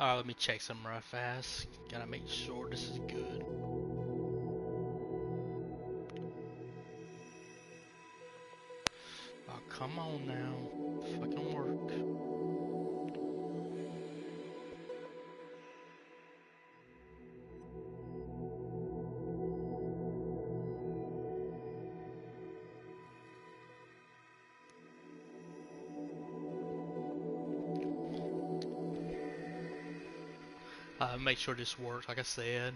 Alright, let me check something real fast. Gotta make sure this is good. Oh, come on now. Fucking work. Make sure this works, like I said.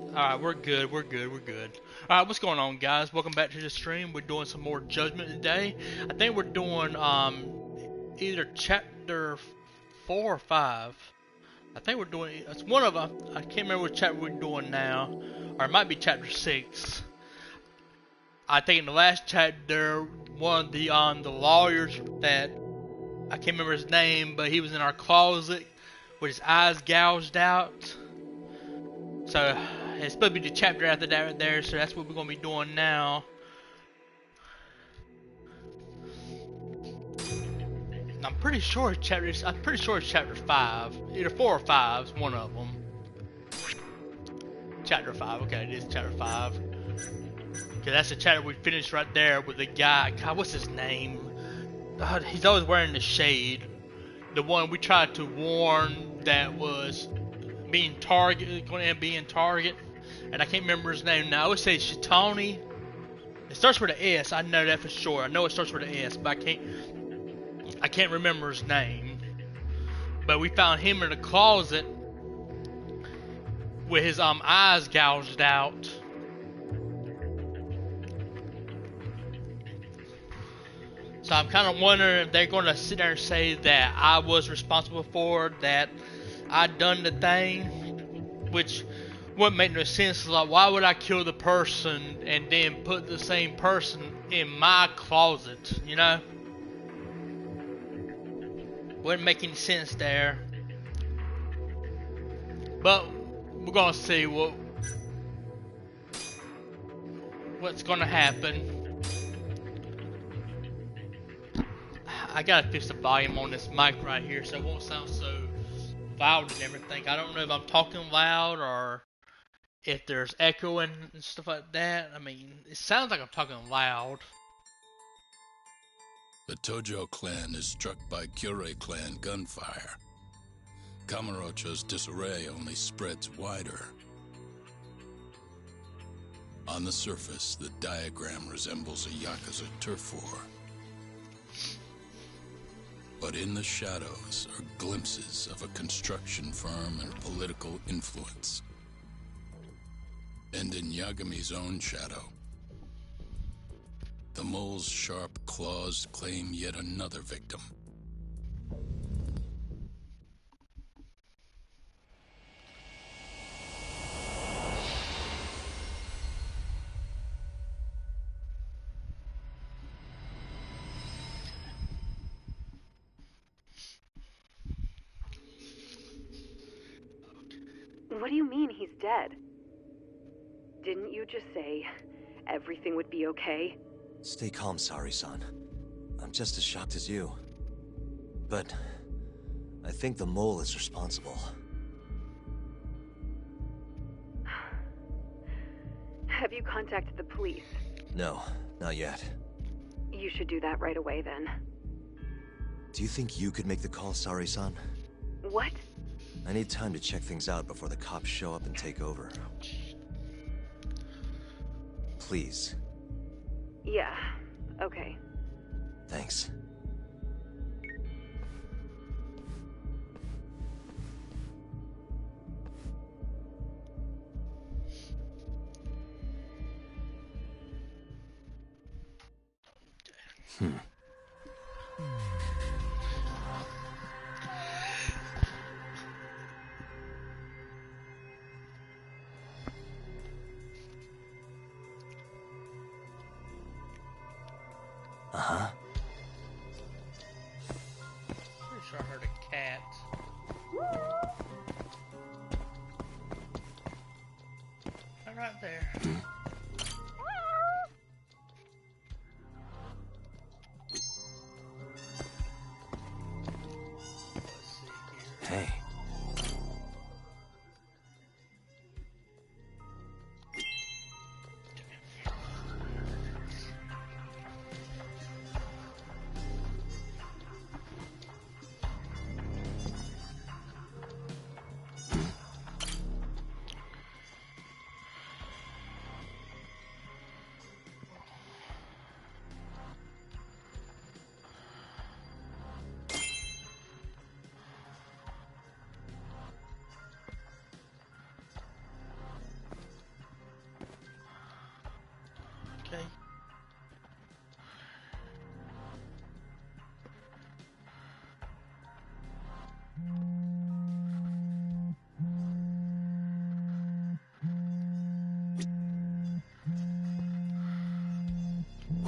Alright, we're good, we're good, we're good. Alright, what's going on, guys? Welcome back to the stream. We're doing some more Judgment today. I think we're doing either chapter 4 or 5. I think we're doing, it's one of them. I can't remember which chapter we're doing now. Or it might be chapter 6. I think in the last chapter, one of the lawyers that, I can't remember his name, but he was in our closet with his eyes gouged out. So, it's supposed to be the chapter after that right there, so that's what we're going to be doing now. I'm pretty sure it's chapter 5. Either 4 or 5 is one of them. Chapter 5, okay, it is chapter 5. Okay, that's the chapter we finished right there with the guy. God, what's his name? God, he's always wearing the shade. The one we tried to warn that was being targeted, going to end up being target. And I can't remember his name now. I would say Shitani. It starts with an S. I know that for sure. I know it starts with an S, but I can't remember his name. But we found him in a closet with his eyes gouged out. So I'm kind of wondering if they're going to sit there and say that I was responsible for it, that I done the thing, which wouldn't make no sense. Like, why would I kill the person and then put the same person in my closet, you know? Wouldn't make any sense there. But we're gonna see what's gonna happen. I gotta fix the volume on this mic right here so it won't sound so loud and everything. I don't know if I'm talking loud or if there's echoing and stuff like that. I mean, it sounds like I'm talking loud. The Tojo clan is struck by Kyorei clan gunfire. Kamurocho's disarray only spreads wider. On the surface, the diagram resembles a Yakuza turf war. But in the shadows are glimpses of a construction firm and political influence. And in Yagami's own shadow, the mole's sharp claws claim yet another victim. What do you mean he's dead? Didn't you just say everything would be okay? Stay calm, Sari-san. I'm just as shocked as you. But I think the mole is responsible. Have you contacted the police? No, not yet. You should do that right away then. Do you think you could make the call, Sari-san? What? I need time to check things out before the cops show up and take over. Please. Yeah, okay. Thanks. Uh-huh. Pretty sure I heard a cat.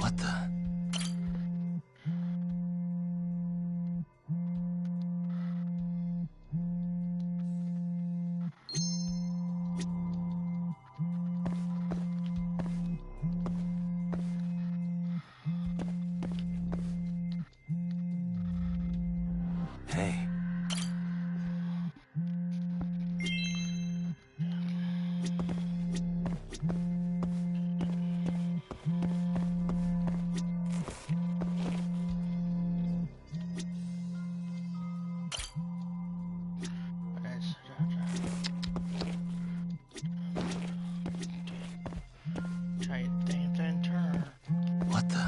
What the? Hey. Try your damn thing turn. What the?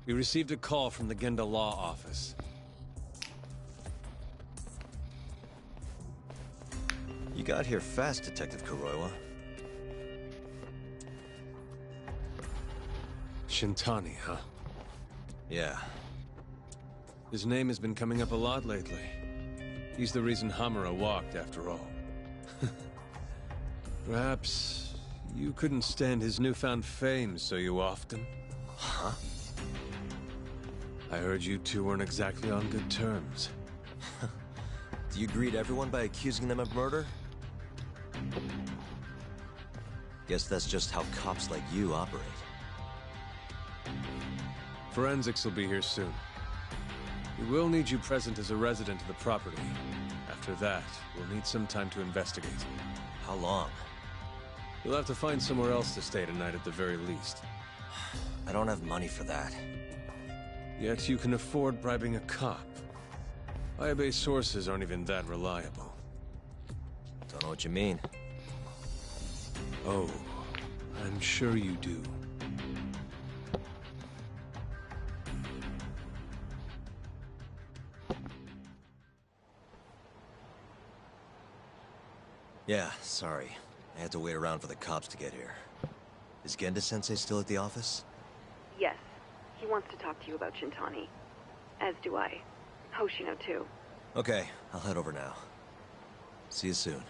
We received a call from the Genda Law Office. You got here fast, Detective Kuroiwa. Shintani, huh? Yeah. His name has been coming up a lot lately. He's the reason Hamura walked, after all. Perhaps you couldn't stand his newfound fame, so you offed him? Huh? I heard you two weren't exactly on good terms. Do you greet everyone by accusing them of murder? Guess that's just how cops like you operate. Forensics will be here soon. We will need you present as a resident of the property. After that, we'll need some time to investigate. How long? You'll have to find somewhere else to stay tonight at the very least. I don't have money for that. Yet you can afford bribing a cop. Ayabe's sources aren't even that reliable. Don't know what you mean. Oh, I'm sure you do. Yeah, sorry. I had to wait around for the cops to get here. Is Genda-sensei still at the office? Yes. He wants to talk to you about Shintani. As do I. Hoshino, too. Okay, I'll head over now. See you soon.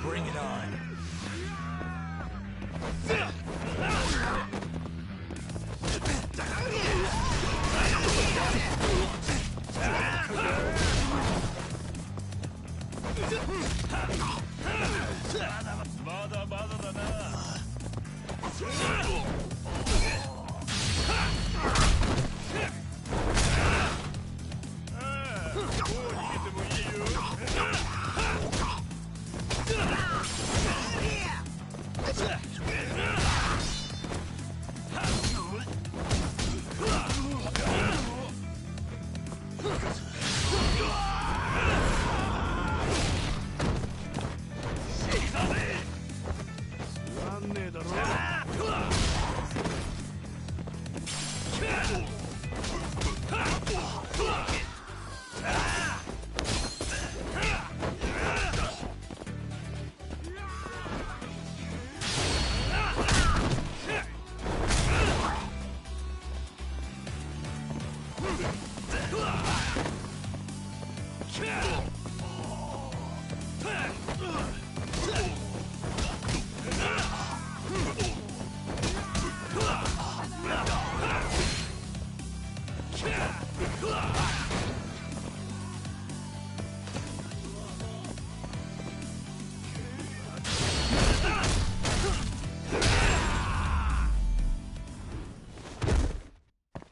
Bring it on.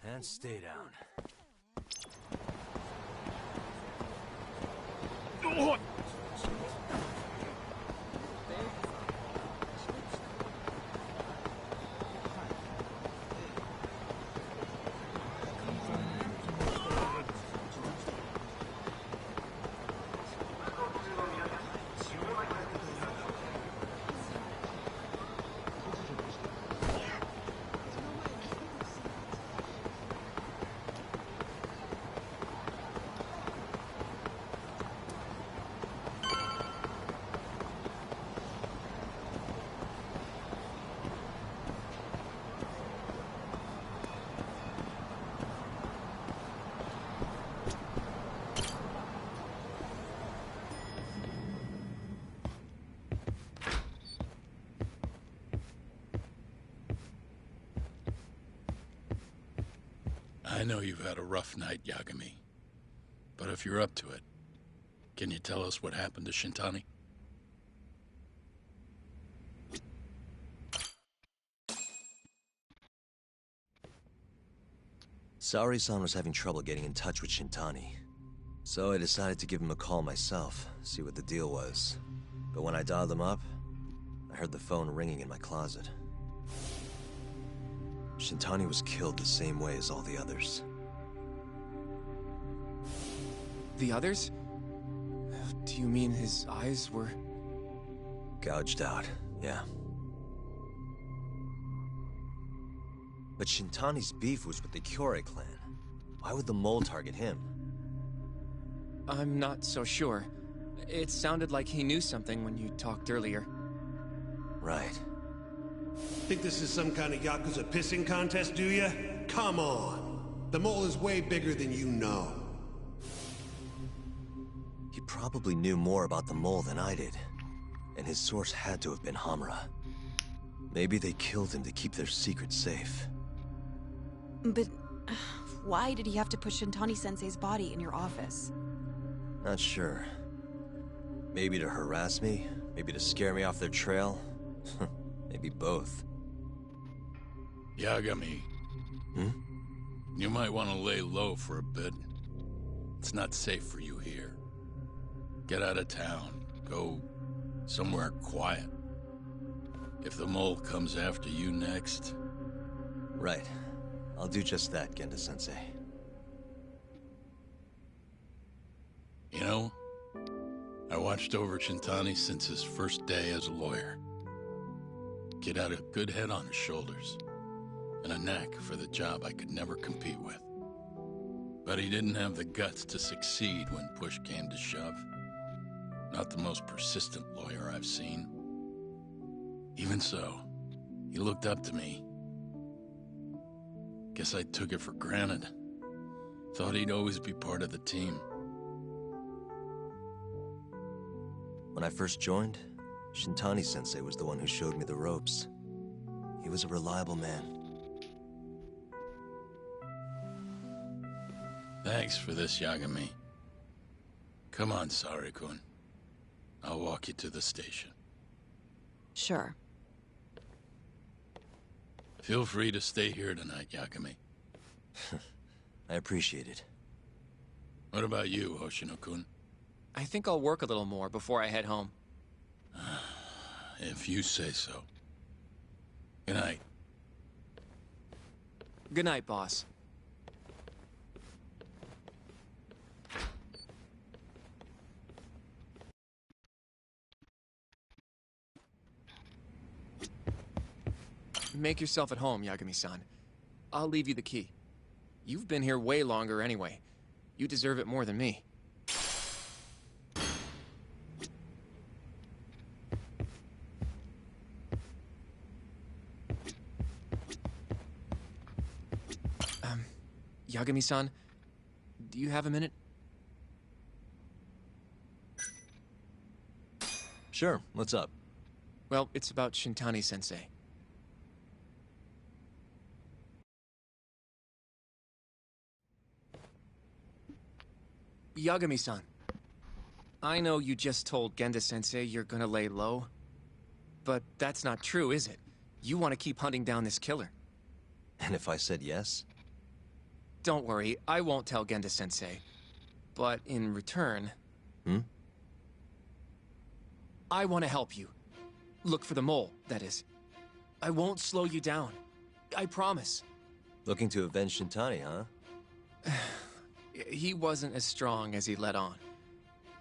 And stay down. I know you've had a rough night, Yagami. But if you're up to it, can you tell us what happened to Shintani? Saori-san was having trouble getting in touch with Shintani. So I decided to give him a call myself, see what the deal was. But when I dialed him up, I heard the phone ringing in my closet. Shintani was killed the same way as all the others. The others? Do you mean his eyes were... Gouged out, yeah. But Shintani's beef was with the Kyorei clan. Why would the mole target him? I'm not so sure. It sounded like he knew something when you talked earlier. Right. Think this is some kind of Yakuza pissing contest, do ya? Come on! The mole is way bigger than you know. He probably knew more about the mole than I did. And his source had to have been Hamura. Maybe they killed him to keep their secret safe. But why did he have to put Shintani-sensei's body in your office? Not sure. Maybe to harass me? Maybe to scare me off their trail? Maybe both. Yagami. Hmm? You might want to lay low for a bit. It's not safe for you here. Get out of town. Go somewhere quiet. If the mole comes after you next... Right. I'll do just that, Genda-sensei. You know, I watched over Shintani since his first day as a lawyer. Kid had a good head on his shoulders, and a knack for the job I could never compete with. But he didn't have the guts to succeed when push came to shove. Not the most persistent lawyer I've seen. Even so, he looked up to me. Guess I took it for granted. Thought he'd always be part of the team. When I first joined, Shintani-sensei was the one who showed me the ropes. He was a reliable man. Thanks for this, Yagami. Come on, Saori-kun. I'll walk you to the station. Sure. Feel free to stay here tonight, Yagami. I appreciate it. What about you, Hoshino-kun? I think I'll work a little more before I head home. If you say so. Good night. Good night, boss. Make yourself at home, Yagami-san. I'll leave you the key. You've been here way longer anyway. You deserve it more than me. Yagami-san, do you have a minute? Sure, what's up? Well, it's about Shintani-sensei. Yagami-san, I know you just told Genda-sensei you're gonna lay low, but that's not true, is it? You want to keep hunting down this killer. And if I said yes? Don't worry, I won't tell Genda-sensei. But in return... I want to help you. Look for the mole, that is. I won't slow you down. I promise. Looking to avenge Shintani, huh? He wasn't as strong as he let on.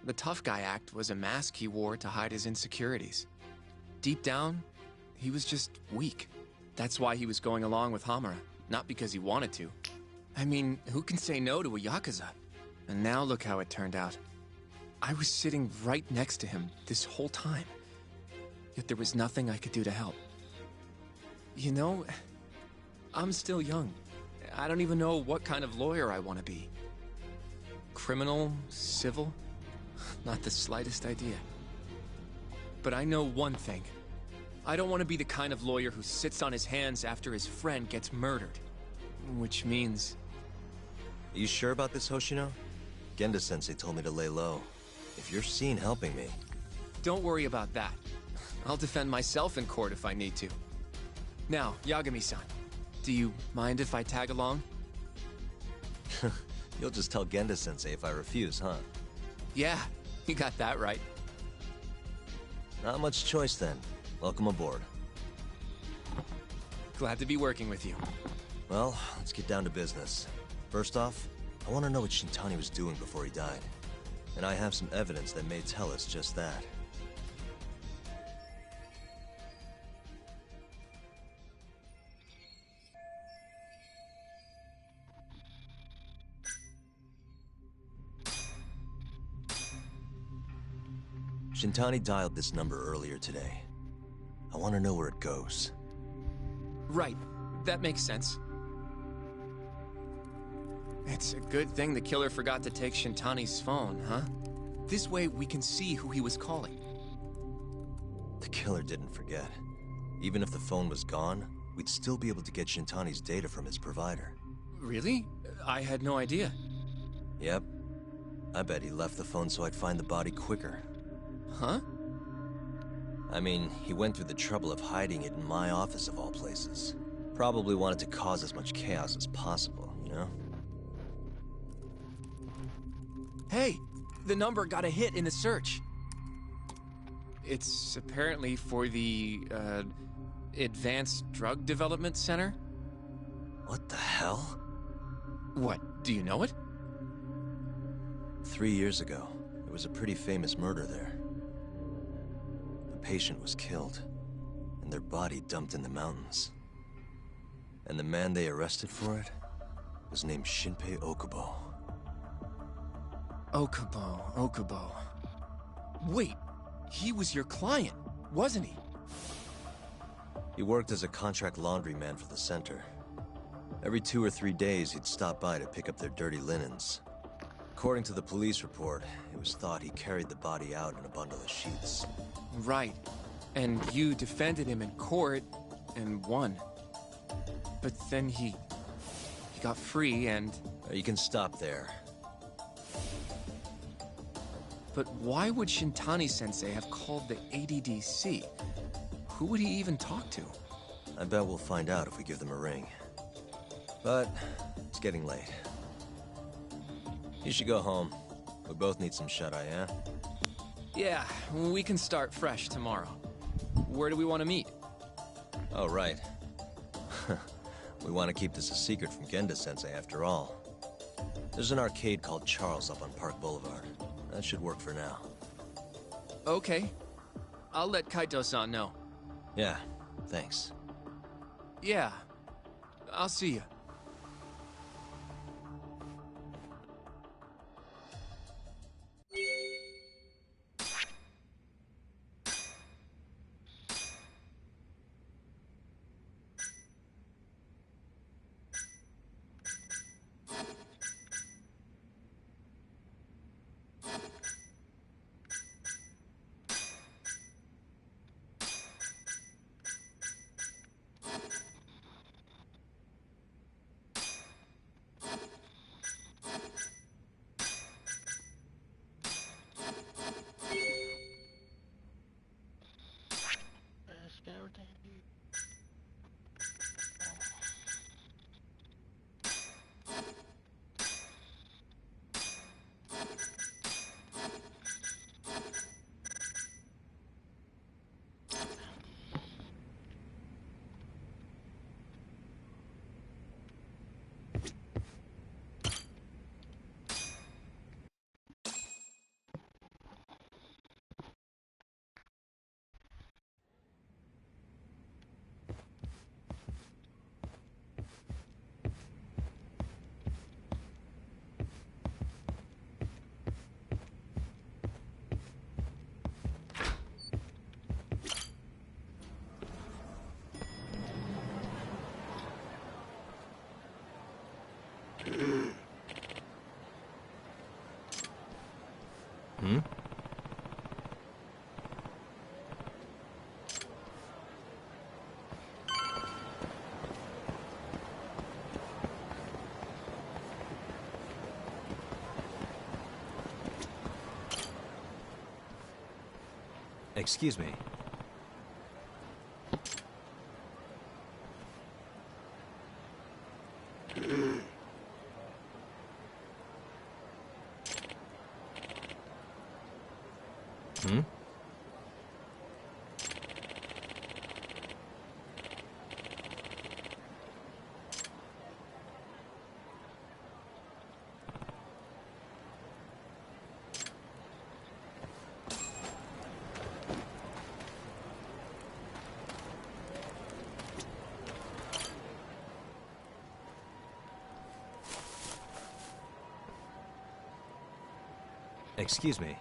The tough guy act was a mask he wore to hide his insecurities. Deep down, he was just weak. That's why he was going along with Hamura, not because he wanted to. I mean, who can say no to a Yakuza? And now look how it turned out. I was sitting right next to him this whole time. Yet there was nothing I could do to help. You know, I'm still young. I don't even know what kind of lawyer I want to be. Criminal? Civil? Not the slightest idea. But I know one thing. I don't want to be the kind of lawyer who sits on his hands after his friend gets murdered. Which means... Are you sure about this, Hoshino? Genda-sensei told me to lay low. If you're seen helping me... Don't worry about that. I'll defend myself in court if I need to. Now, Yagami-san, do you mind if I tag along? You'll just tell Genda-sensei if I refuse, huh? Yeah, you got that right. Not much choice then. Welcome aboard. Glad to be working with you. Well, let's get down to business. First off, I want to know what Shintani was doing before he died. And I have some evidence that may tell us just that. Shintani dialed this number earlier today. I want to know where it goes. Right. That makes sense. It's a good thing the killer forgot to take Shintani's phone, huh? This way we can see who he was calling. The killer didn't forget. Even if the phone was gone, we'd still be able to get Shintani's data from his provider. Really? I had no idea. Yep. I bet he left the phone so I'd find the body quicker. Huh? I mean, he went through the trouble of hiding it in my office of all places. Probably wanted to cause as much chaos as possible, you know? Hey! The number got a hit in the search. It's apparently for the, Advanced Drug Development Center? What the hell? What, do you know it? 3 years ago, there was a pretty famous murder there. The patient was killed, and their body dumped in the mountains. And the man they arrested for it was named Shinpei Okubo. Okubo. Wait, he was your client, wasn't he? He worked as a contract laundryman for the center. Every 2 or 3 days, he'd stop by to pick up their dirty linens. According to the police report, it was thought he carried the body out in a bundle of sheets. Right. And you defended him in court, and won. But then he got free and... You can stop there. But why would Shintani-sensei have called the ADDC? Who would he even talk to? I bet we'll find out if we give them a ring. But it's getting late. You should go home. We both need some shut-eye, yeah? Yeah, we can start fresh tomorrow. Where do we want to meet? Oh, right. We want to keep this a secret from Genda-sensei after all. There's an arcade called Charles up on Park Boulevard. That should work for now. Okay. I'll let Kaito-san know. Yeah, thanks. Yeah. I'll see you. Hmm? Excuse me. Hmm? Excuse me.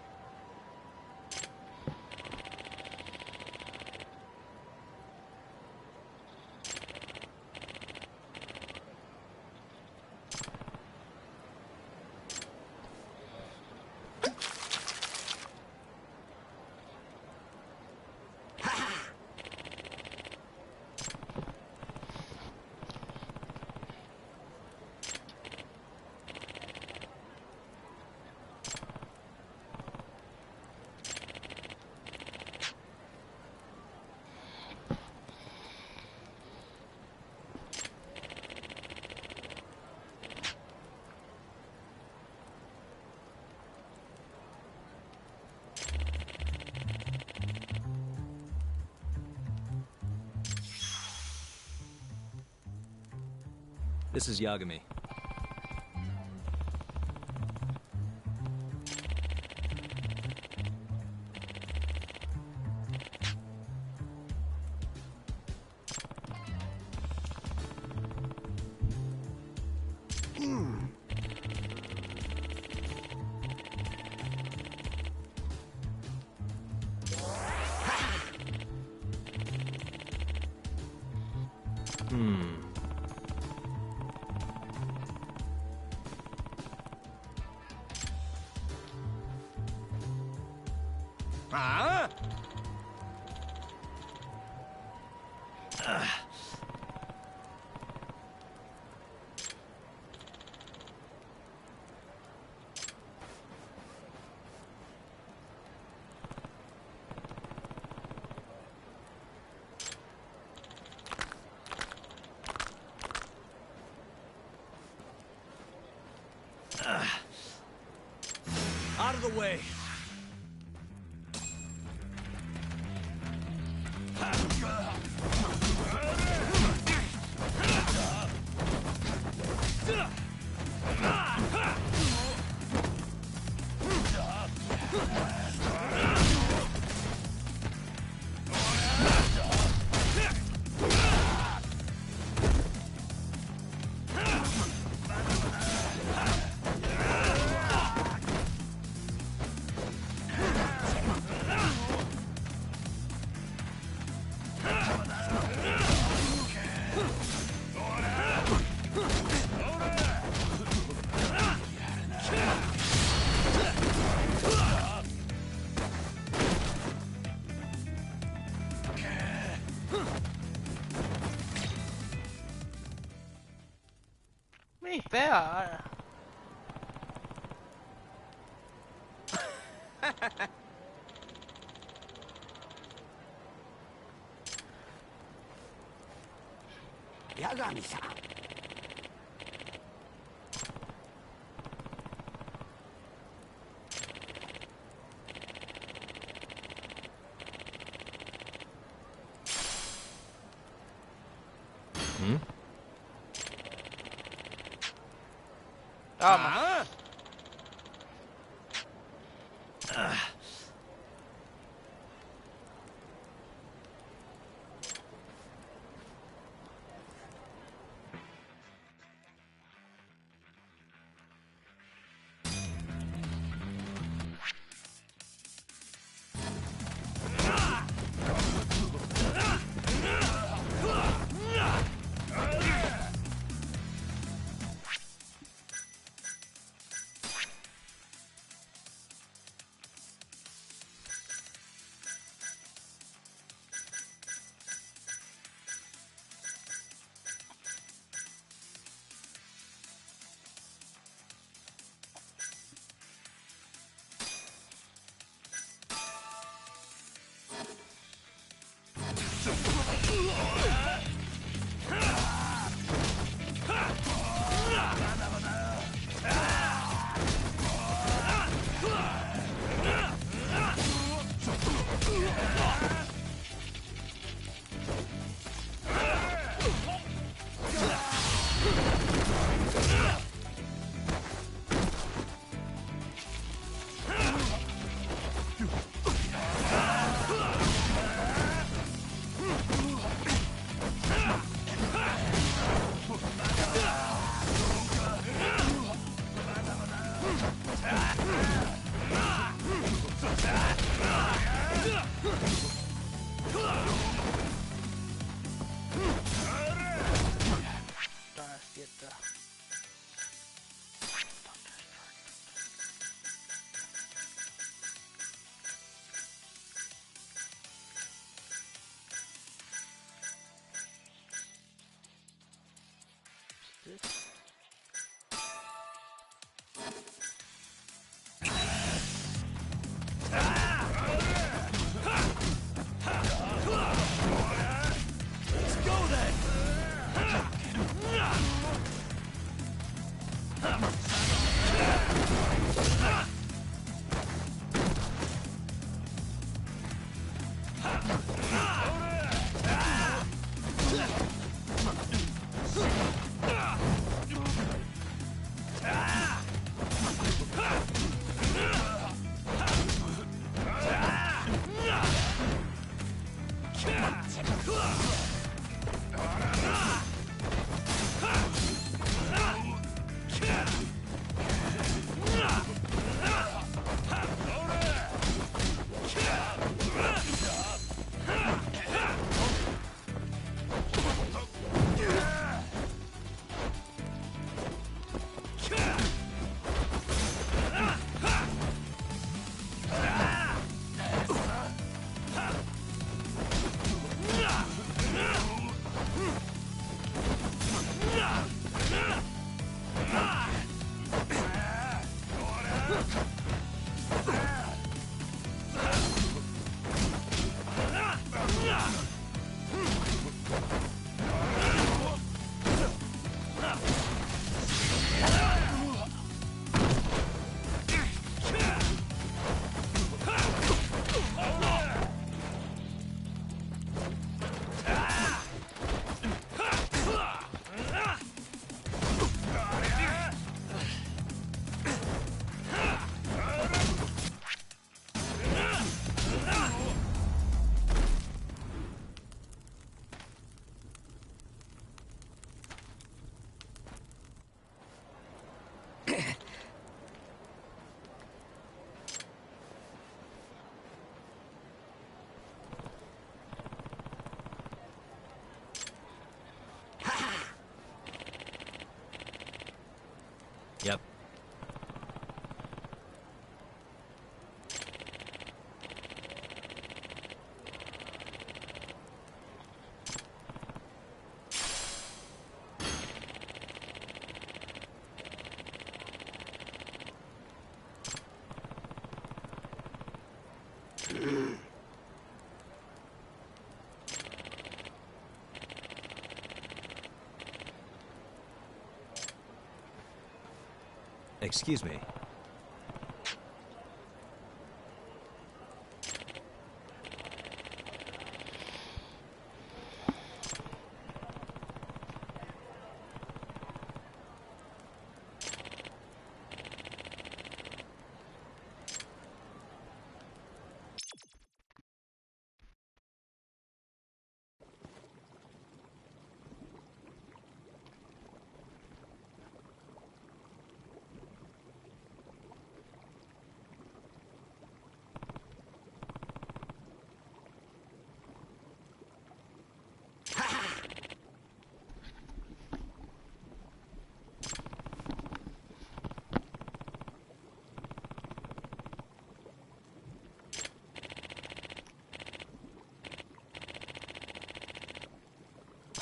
This is Yagami. Out of the way. Ain't fair. Yagami-san. Hmm? Oh my. Yep. Excuse me.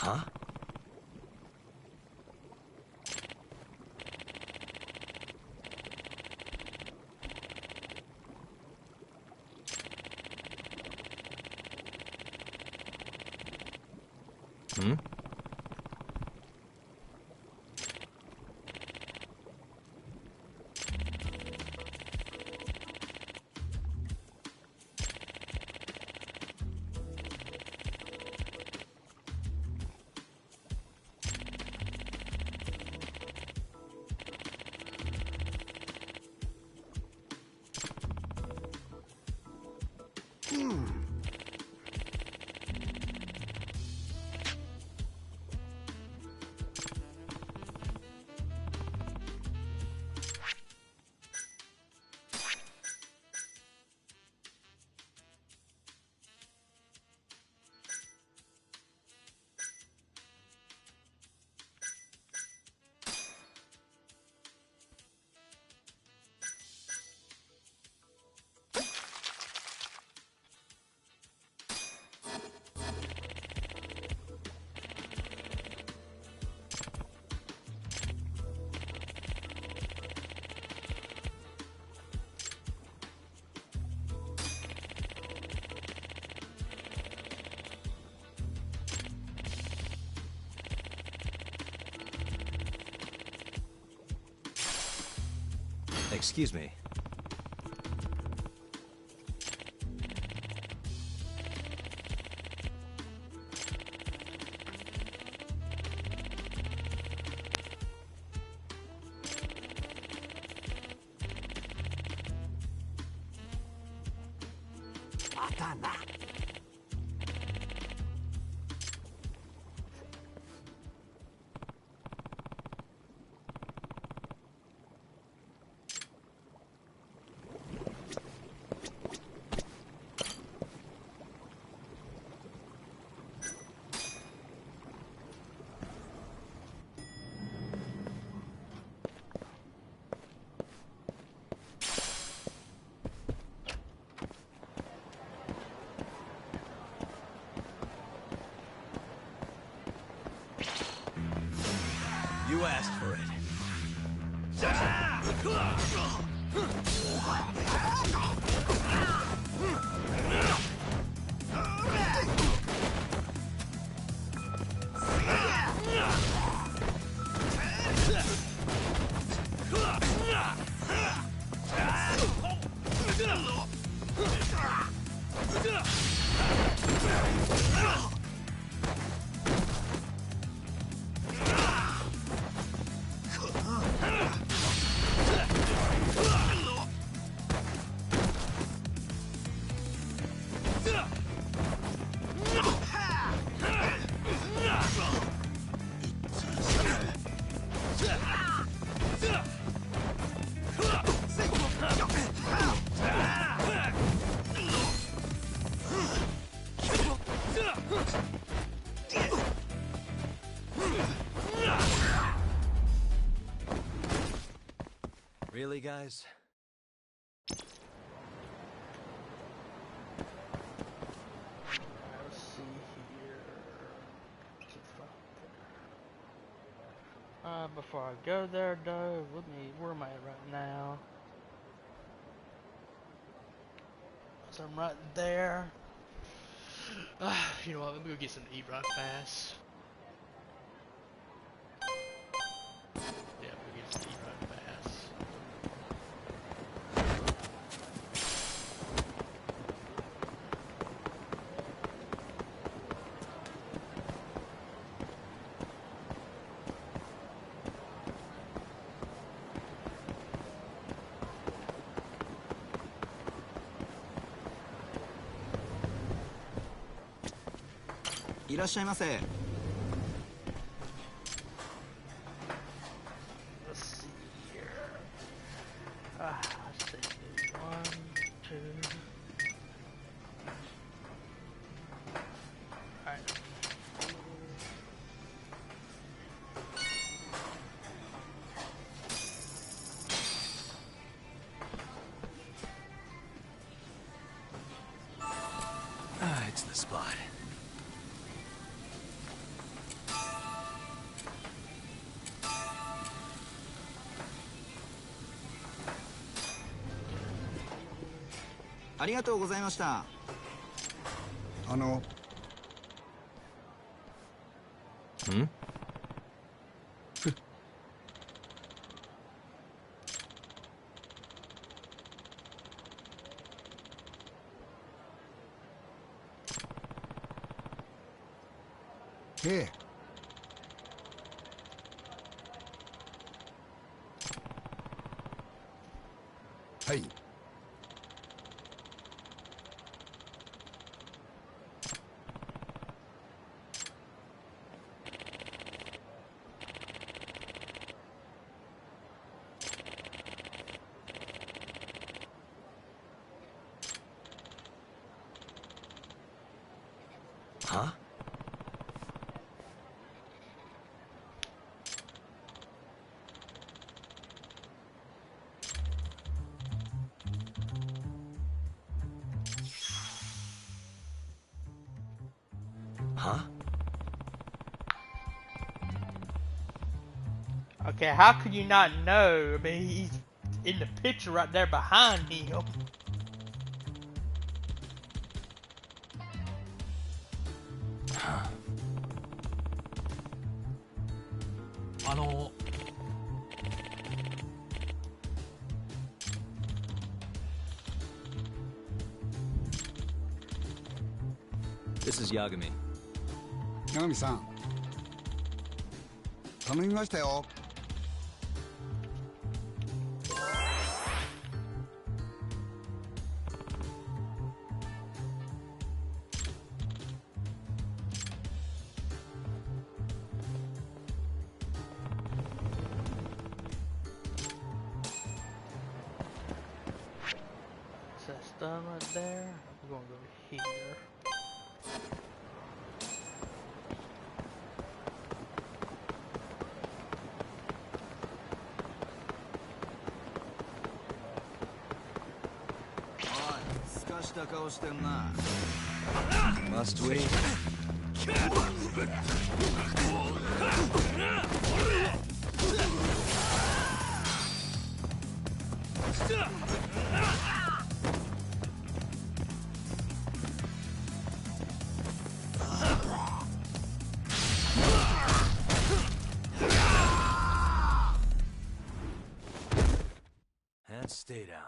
Huh? Hmm? Excuse me. You asked for it. Really, guys? Let's see here. Before I go there, though, where am I at right now? So I'm right there. You know what? Let me go get something to eat right fast. Yeah, I'm gonna get something to eat right fast.いらっしゃいませ。 Let's see here. Let's see. 1, 2. Alright. It's the spot. Arigatou gozaimashita. ん？へえ。はい。Huh? Huh? Okay, how could you not know? I mean, he's in the picture right there behind him. Huh? This is Yagami. 八神さん頼みましたよ。So that's done right there. We're gonna go here. Must we? And stay down.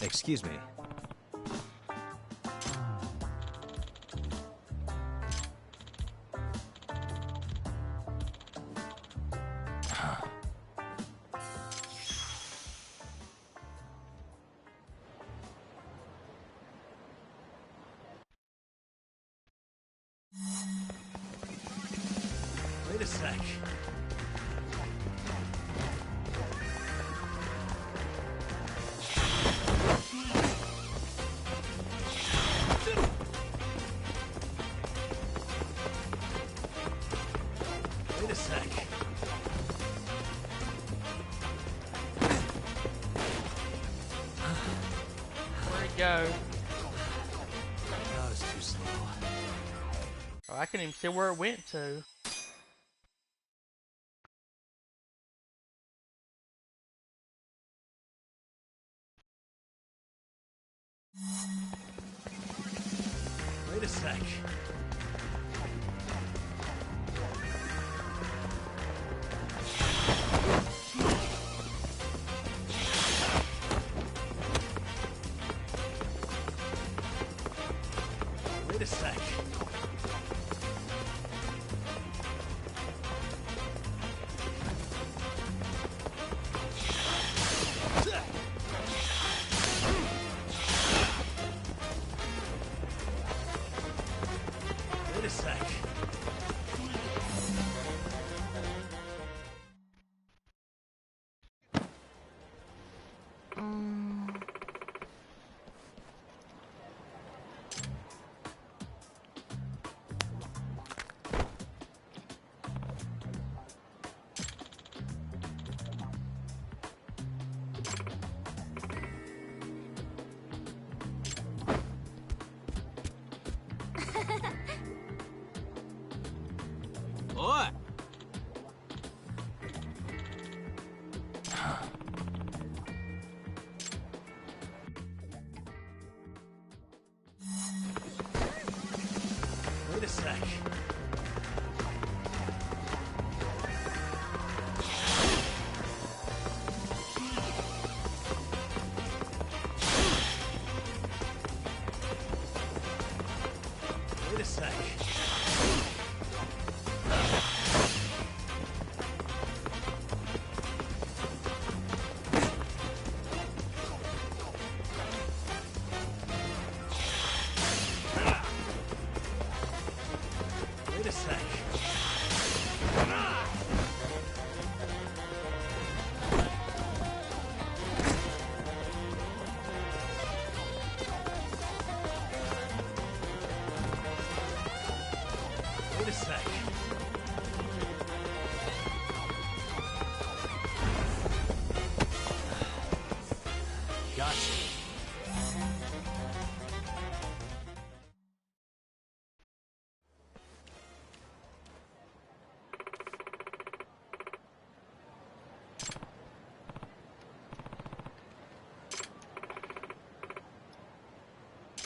Excuse me. Wait a sec. Wait a sec. Where'd it go? That was too slow. Oh, I can't even see where it went to. Wait a sec. Wait a sec.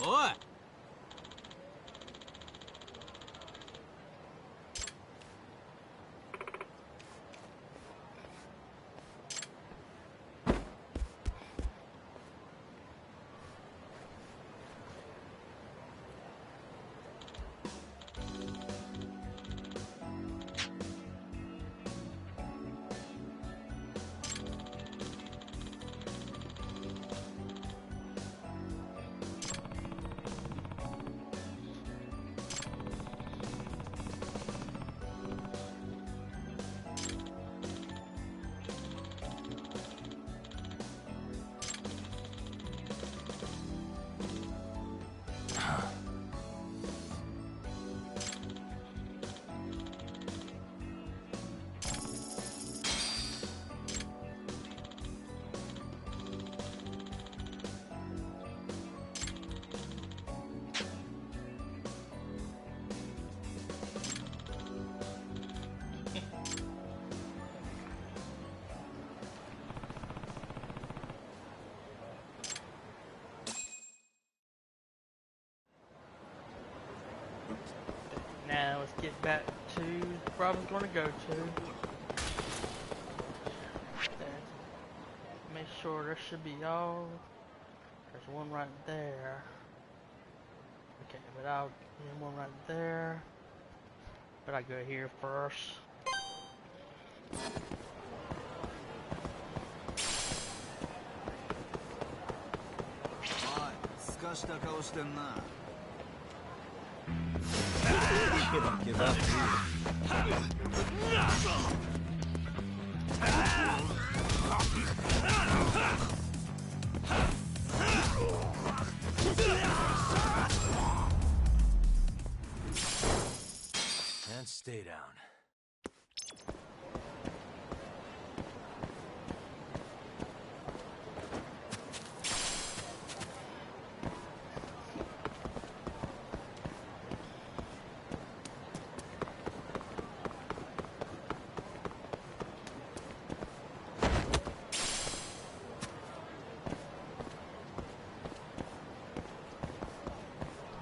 おい。Now let's get back to where I was going to go to. Make sure there should be all. There's one right there. Okay, but I'll get one right there. But I go here first. Give up. And stay down.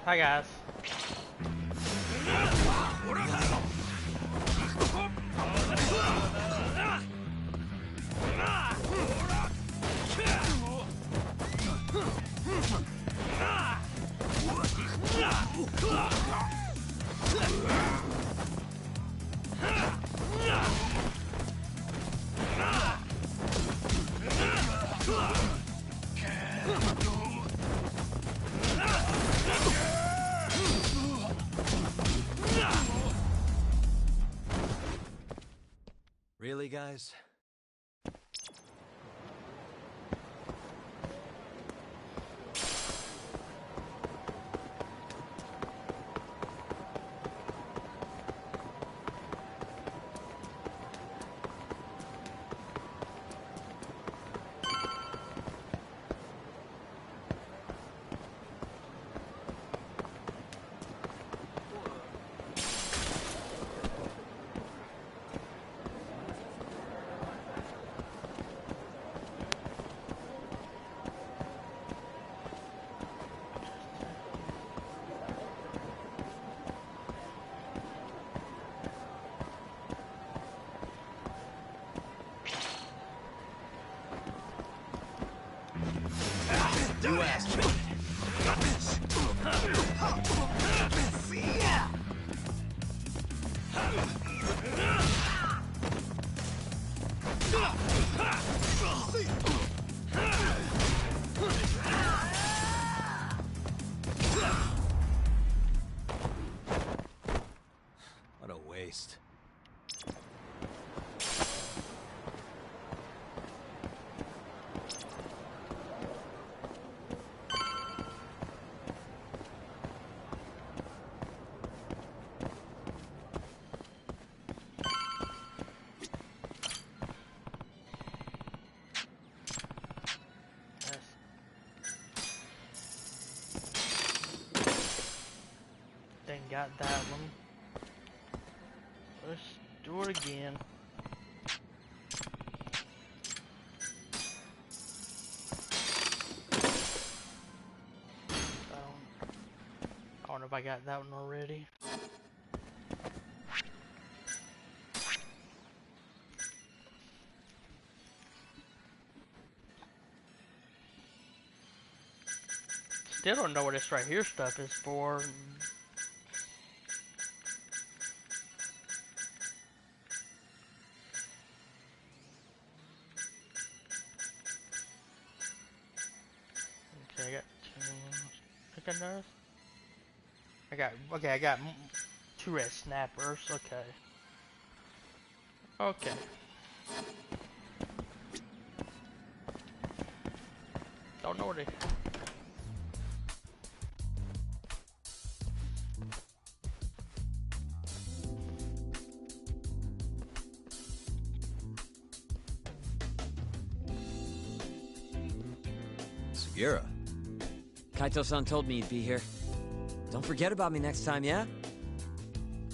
Hi guys. Really, guys? You asked me. Got this. What a waste. Got that one. Let's do it again. don't know if I got that one already. Still don't know what this right here stuff is for. Okay, I got two. I think I know. I got 2 red snappers. Okay. Okay. Don't know what it. Sugiura. Kaito-san told me you'd be here. Don't forget about me next time, yeah?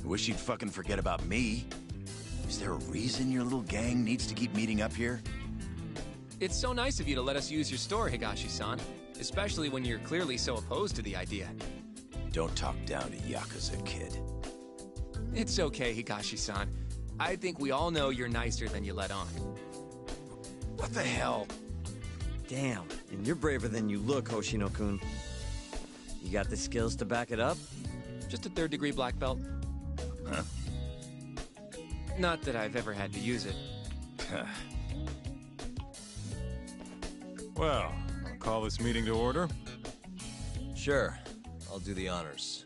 I wish you'd fucking forget about me. Is there a reason your little gang needs to keep meeting up here? It's so nice of you to let us use your store, Higashi-san. Especially when you're clearly so opposed to the idea. Don't talk down to Yakuza, kid. It's okay, Higashi-san. I think we all know you're nicer than you let on. What the hell? Damn, and you're braver than you look, Hoshino-kun. You got the skills to back it up? Just a 3rd degree black belt. Huh? Not that I've ever had to use it. Well, I'll call this meeting to order. Sure, I'll do the honors.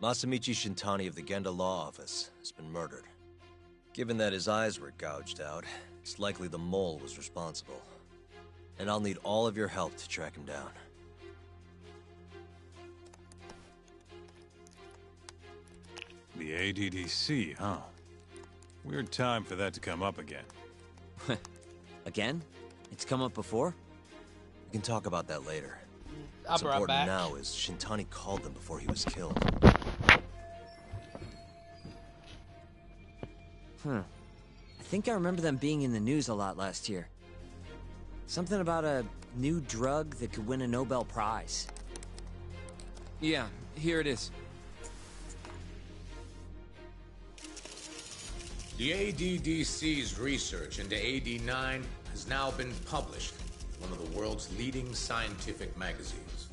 Masamichi Shintani of the Genda Law Office has been murdered. Given that his eyes were gouged out, it's likely the mole was responsible. And I'll need all of your help to track him down. The ADDC, huh? Weird time for that to come up again. Again? It's come up before? We can talk about that later. I'll What's be right important back. now is Shintani called them before he was killed. I think I remember them being in the news a lot last year. Something about a new drug that could win a Nobel Prize. Yeah, here it is. The ADDC's research into AD9 has now been published in one of the world's leading scientific magazines,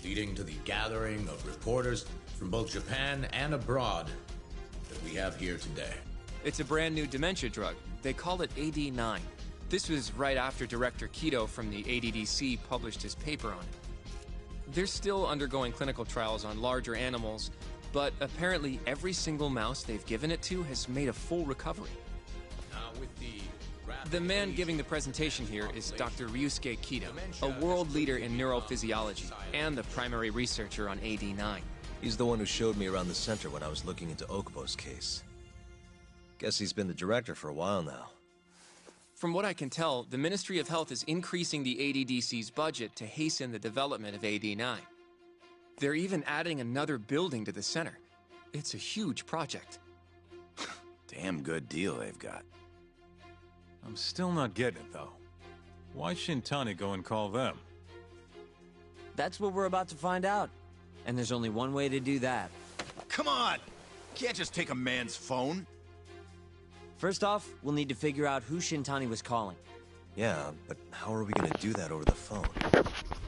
leading to the gathering of reporters from both Japan and abroad that we have here today. It's a brand new dementia drug. They call it AD9. This was right after Director Kido from the ADDC published his paper on it. They're still undergoing clinical trials on larger animals, but apparently every single mouse they've given it to has made a full recovery. Now with the man giving the presentation here is Dr. Ryusuke Kido, a world leader in neurophysiology and the primary researcher on AD9. He's the one who showed me around the center when I was looking into Okubo's case. Guess he's been the director for a while now. From what I can tell, the Ministry of Health is increasing the ADDC's budget to hasten the development of AD9. They're even adding another building to the center. It's a huge project. Damn good deal they've got. I'm still not getting it, though. Why Shintani go and call them? That's what we're about to find out. And there's only one way to do that. Come on! Can't just take a man's phone. First off, we'll need to figure out who Shintani was calling. Yeah, but how are we gonna do that over the phone?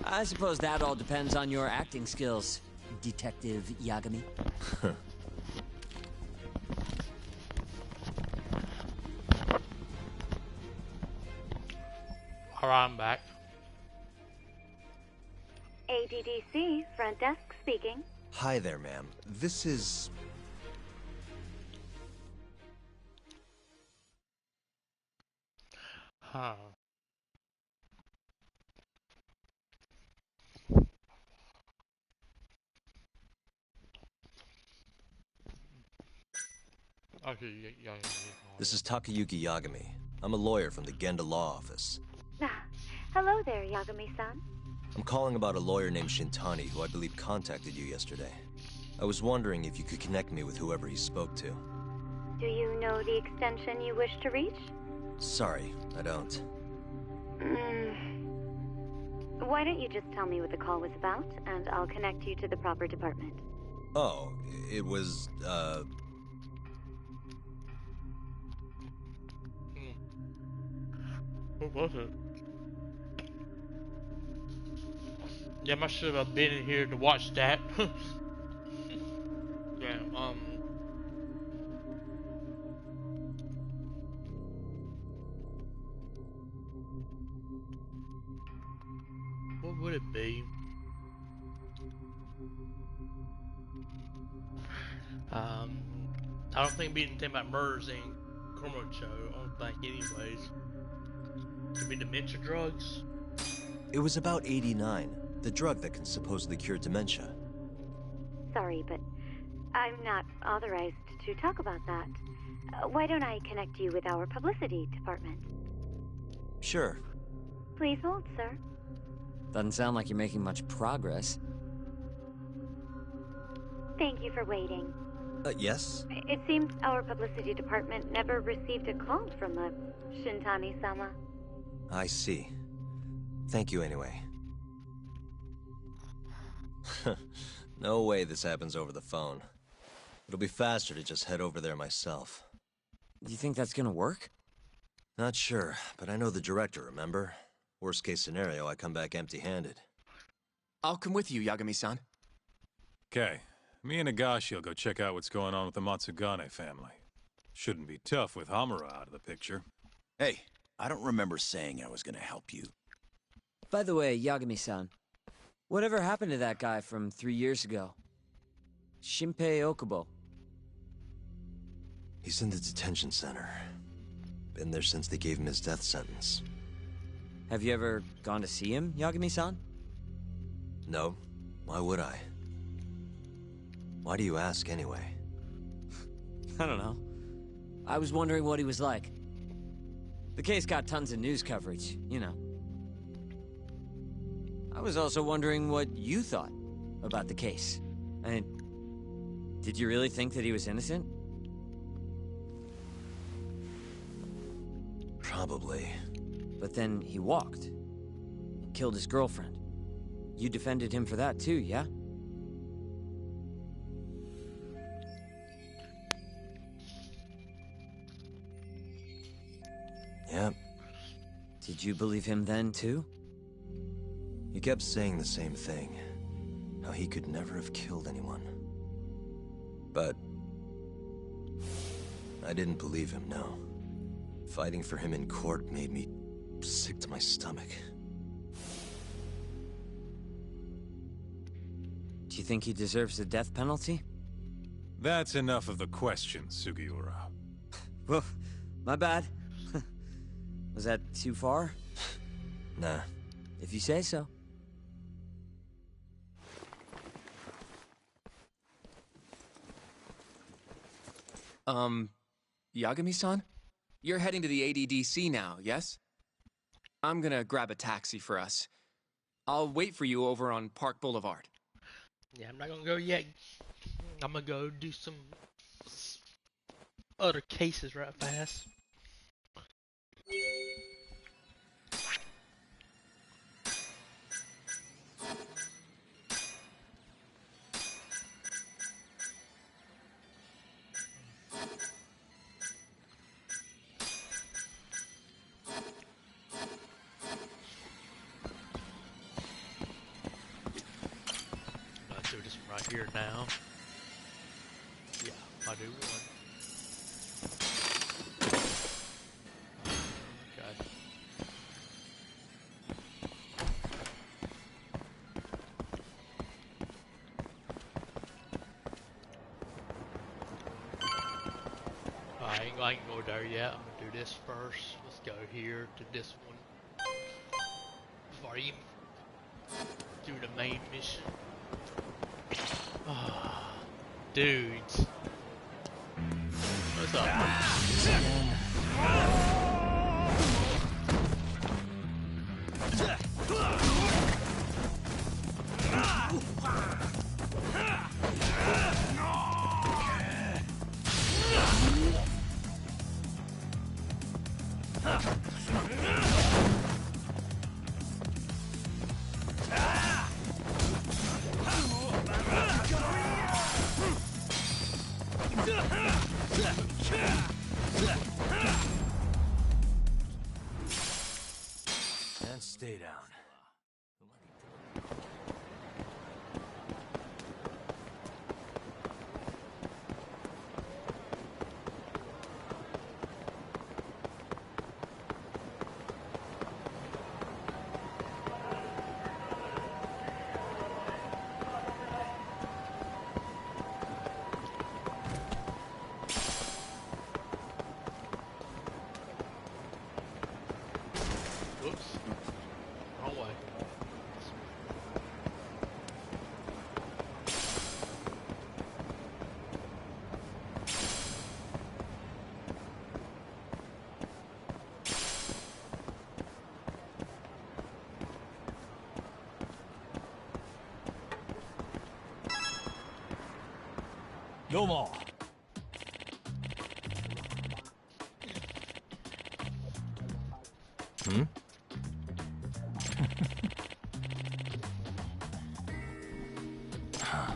I suppose that all depends on your acting skills, Detective Yagami. Alright, I'm back. ADDC, front desk speaking. Hi there, ma'am. This is... Huh. Okay, yeah. This is Takayuki Yagami. I'm a lawyer from the Genda Law Office. Hello there, Yagami-san. I'm calling about a lawyer named Shintani who I believe contacted you yesterday. I was wondering if you could connect me with whoever he spoke to. Do you know the extension you wish to reach? Sorry, I don't. Why don't you just tell me what the call was about, and I'll connect you to the proper department. Oh, it was, What was it? Yeah, I should have been in here to watch that. Yeah, what would it be? I don't think it'd be anything about murders in Cormocho. I don't think, anyways. Could be dementia drugs. It was about 89, the drug that can supposedly cure dementia. Sorry, but I'm not authorized to talk about that. Why don't I connect you with our publicity department? Sure. Please hold, sir. Doesn't sound like you're making much progress. Thank you for waiting. Yes? It seems our publicity department never received a call from the Shintani-sama. I see. Thank you anyway. No way this happens over the phone. It'll be faster to just head over there myself. Do you think that's gonna work? Not sure, but I know the director, remember? Worst case scenario, I come back empty-handed. I'll come with you, Yagami-san. Okay. Me and Nagashi will go check out what's going on with the Matsugane family. Shouldn't be tough with Hamura out of the picture. Hey, I don't remember saying I was gonna help you. By the way, Yagami-san, whatever happened to that guy from 3 years ago? Shinpei Okubo. He's in the detention center. Been there since they gave him his death sentence. Have you ever gone to see him, Yagami-san? No. Why would I? Why do you ask, anyway? I don't know. I was wondering what he was like. The case got tons of news coverage, you know. I was also wondering what you thought about the case. I mean, did you really think that he was innocent? Probably. But then he walked. And killed his girlfriend. You defended him for that too, yeah? Yep. Did you believe him then too? He kept saying the same thing. How he could never have killed anyone. But I didn't believe him, no. Fighting for him in court made me sick to my stomach. Do you think he deserves the death penalty? That's enough of the questions, Sugiura. Well, my bad. Was that too far? Nah. If you say so. Yagami-san? You're heading to the ADDC now, yes? I'm gonna grab a taxi for us. I'll wait for you over on Park Boulevard. Yeah, I'm not gonna go yet. I'm gonna go do some other cases right fast. Do this one right here now. Yeah, I'll do one. Okay. I ain't go there yet. I'm gonna do this first. Let's go here to this one before I even do the main mission. Oh, dudes. What's up? And stay down. Whoops. Wrong way. Domo. Hmm? Nah.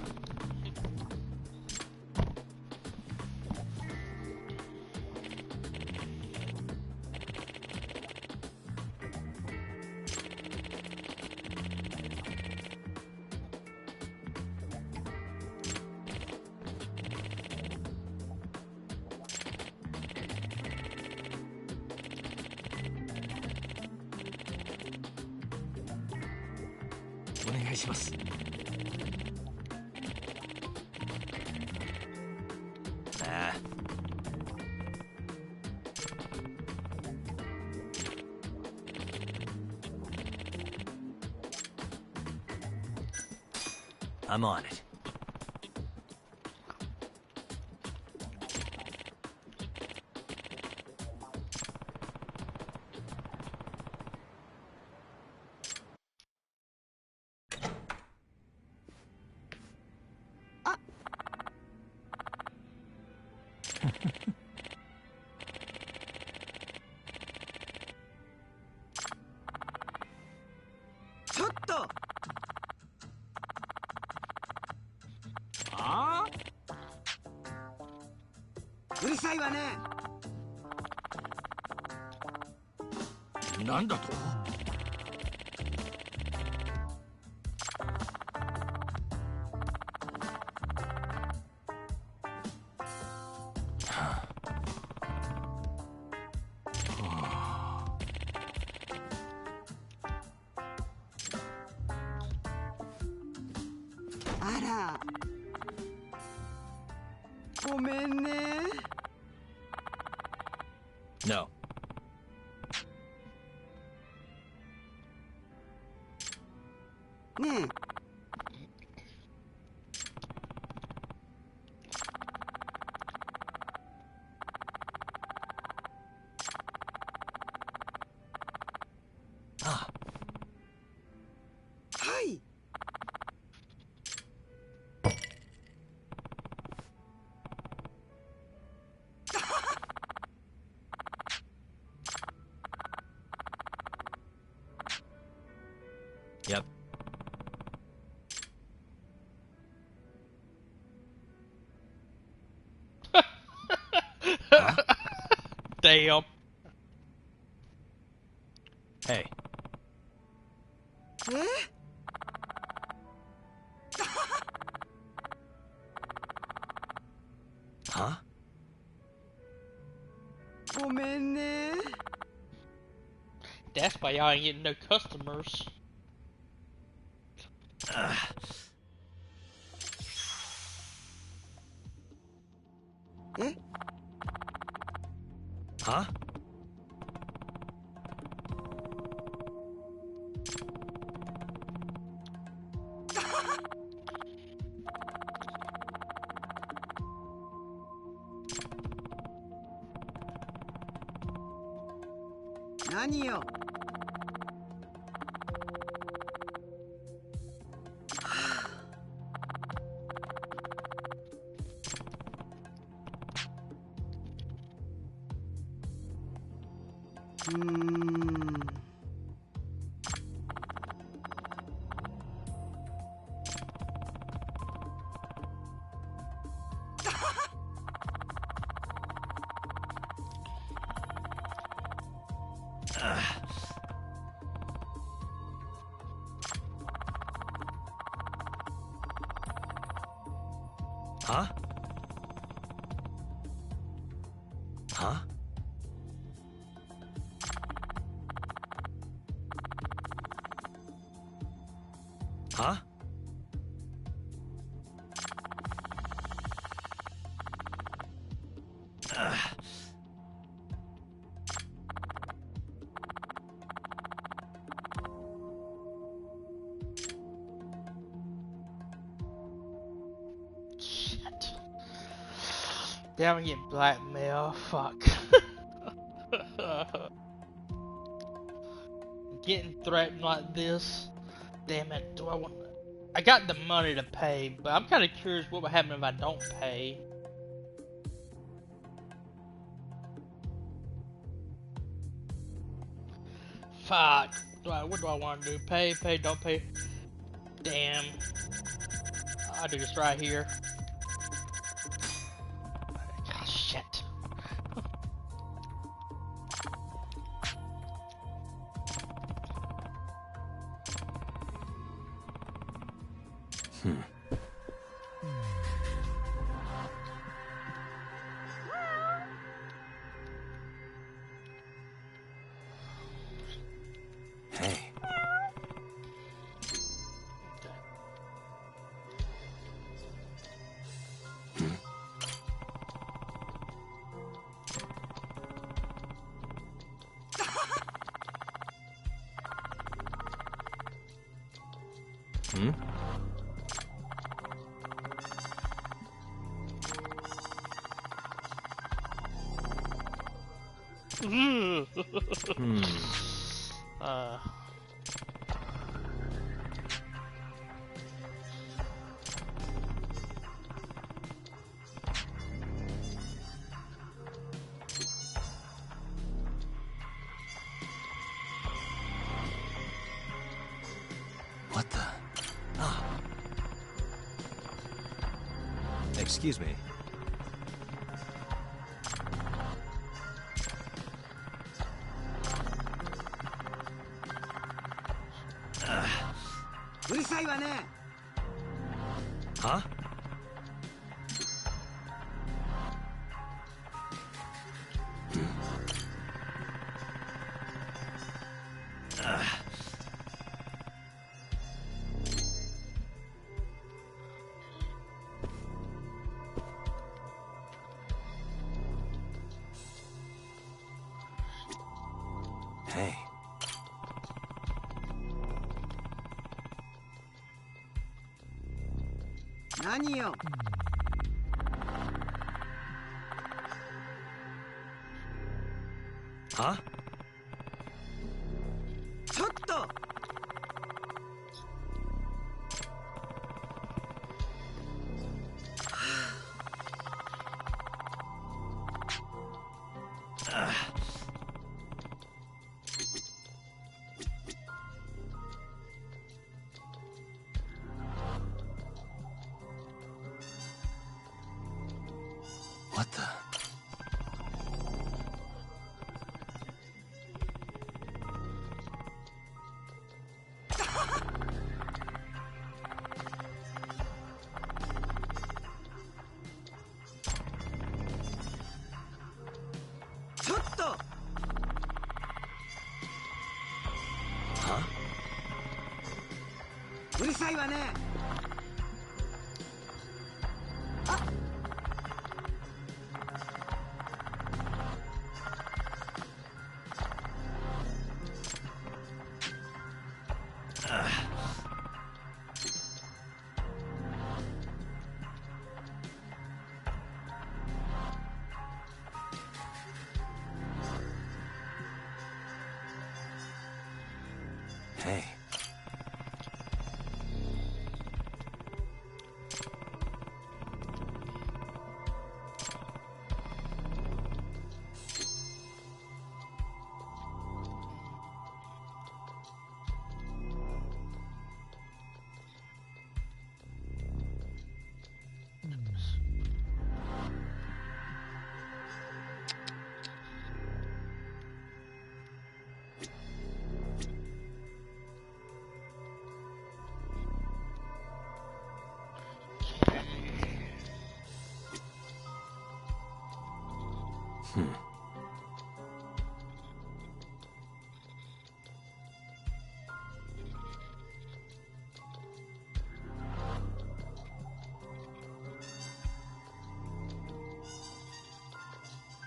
I'm on it. Ah? なんだと? No. Ah. Hi. Yep. Huh? Damn. Hey. Huh? That's why y'all ain't getting no customers. Huh? Nani yo? Huh? Huh? Huh? Shit. Damn, I'm getting blackmail. Fuck. Getting threatened like this. Damn it. Do I want? I got the money to pay, but I'm kind of curious what would happen if I don't pay. Fuck. What do I want to do? Pay, don't pay. Damn. I'll do this right here. Oh, shit. Hey. Hmm? What the? Ah. Excuse me. Huh? Hey. Huh? What the? Huh? うるさいわね。Hey.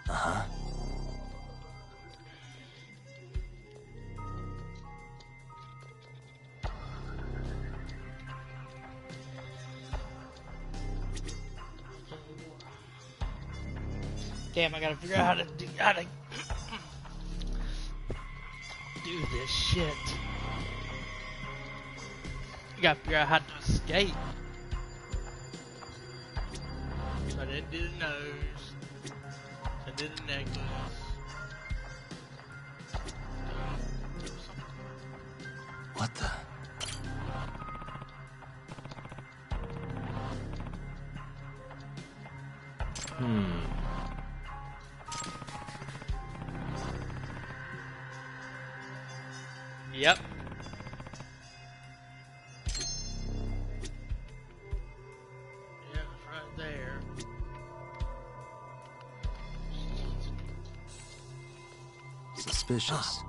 Uh-huh. Damn, I gotta figure out how to do this shit. I gotta figure out how to escape. So I didn't do the nose. I did the necklace. What the? Yep. Yeah, it's right there. Suspicious.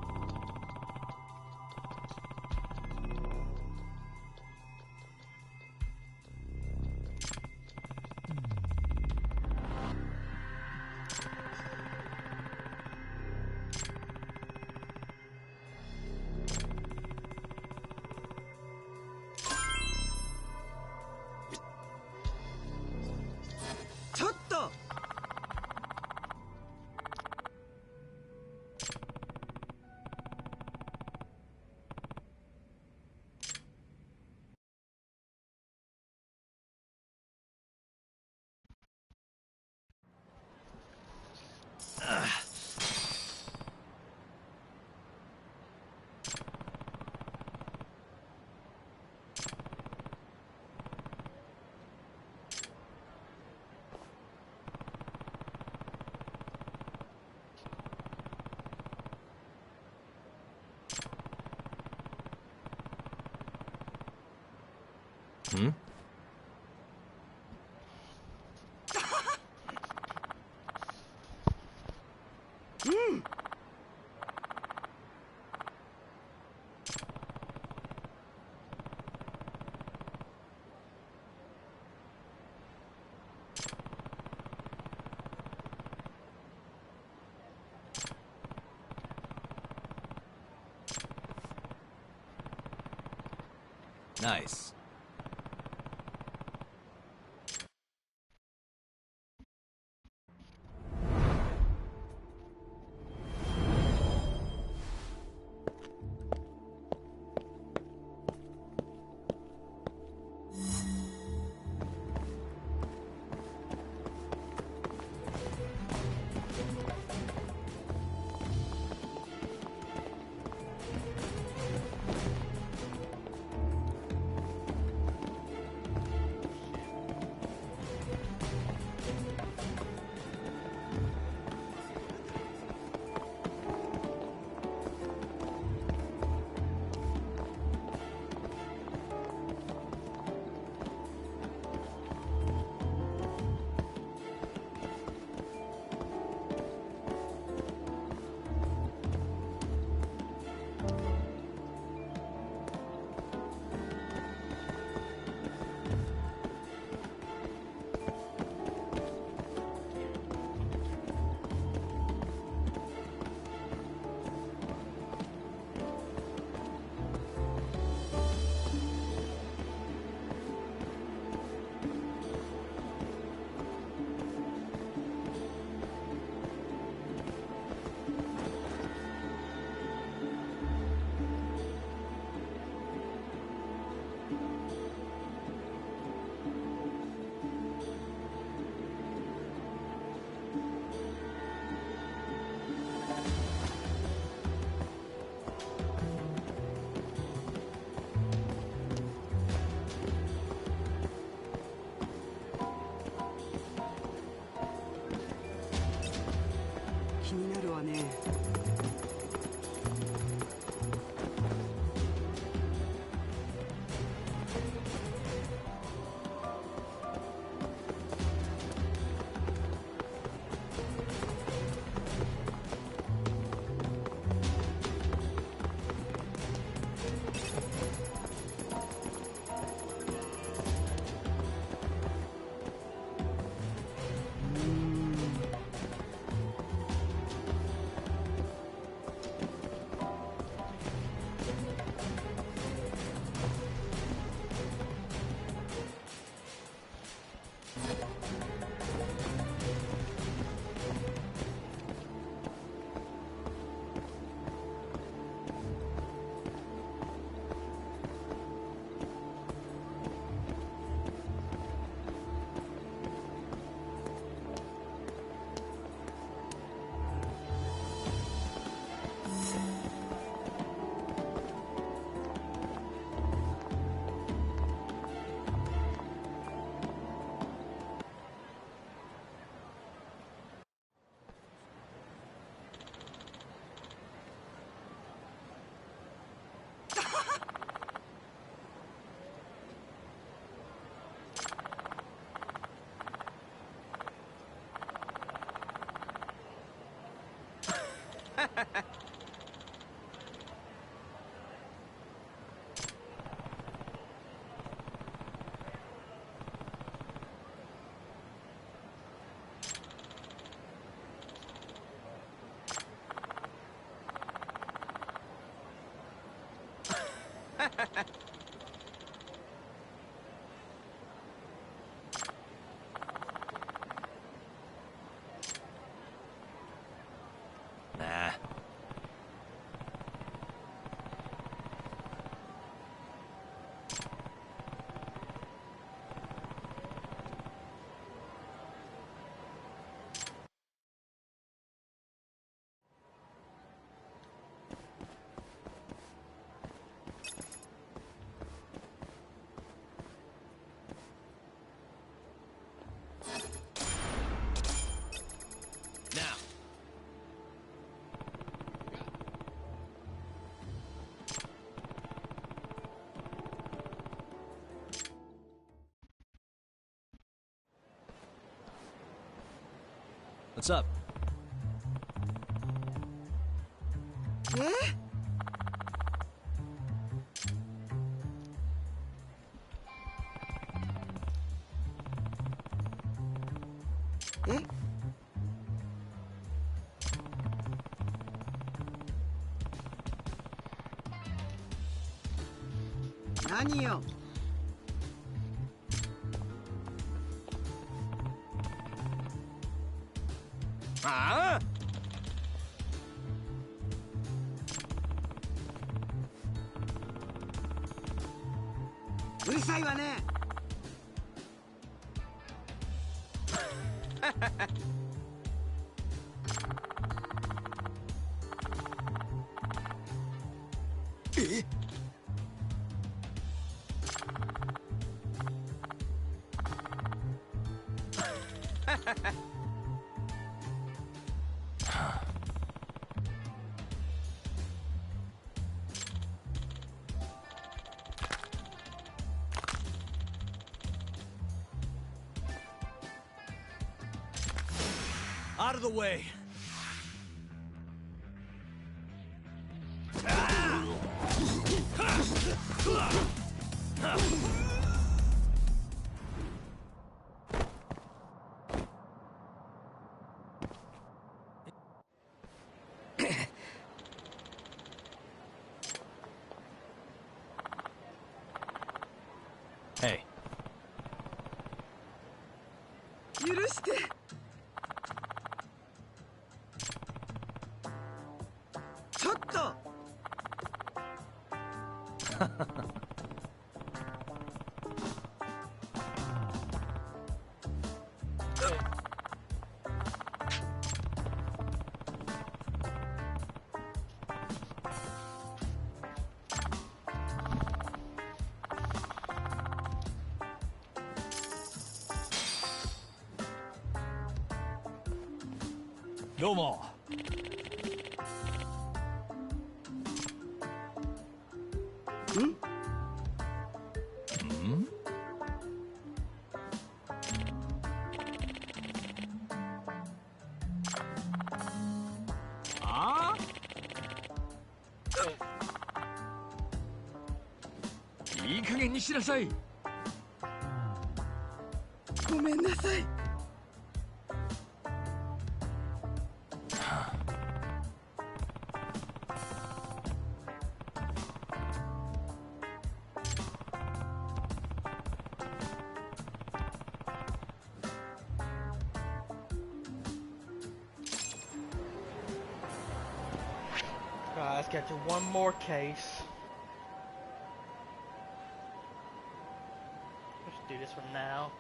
Hmm? Nice. Nah. Now. What's up? Eh? 何よ。ああ。うるさいわね。え？Out of the way. Hey. 許して。ちょっと。どうも。ああ？いい加減にしなさい。ごめんなさい。Let's get to one more case. Let's do this one now.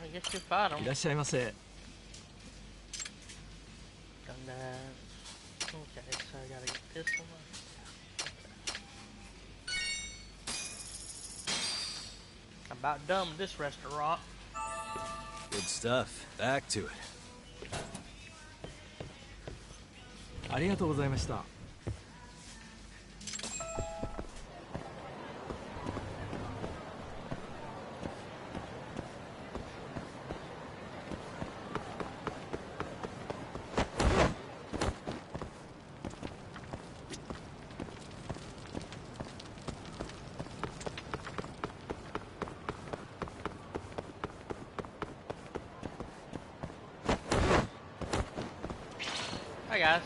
I guess you fight 'em. いらっしゃいませ。Okay, so I gotta get this one. I'm about done with this restaurant. Good stuff. Back to it. ありがとうございました Hi guys.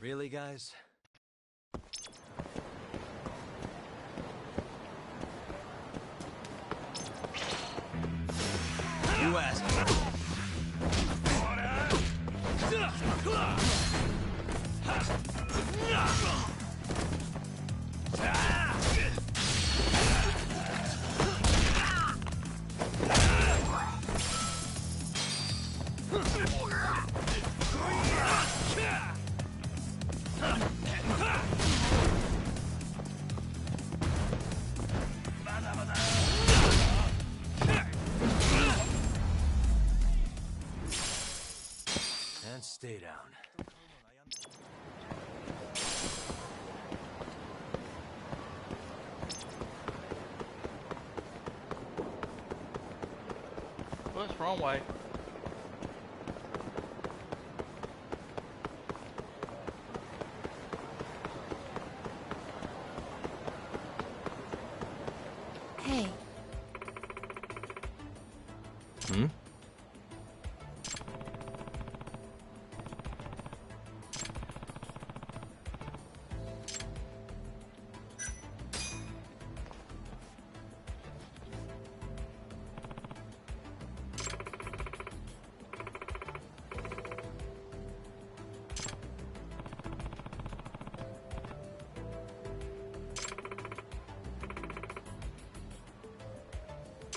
Really, guys? You asked. And stay down. What's wrong way? Hey. Hmm?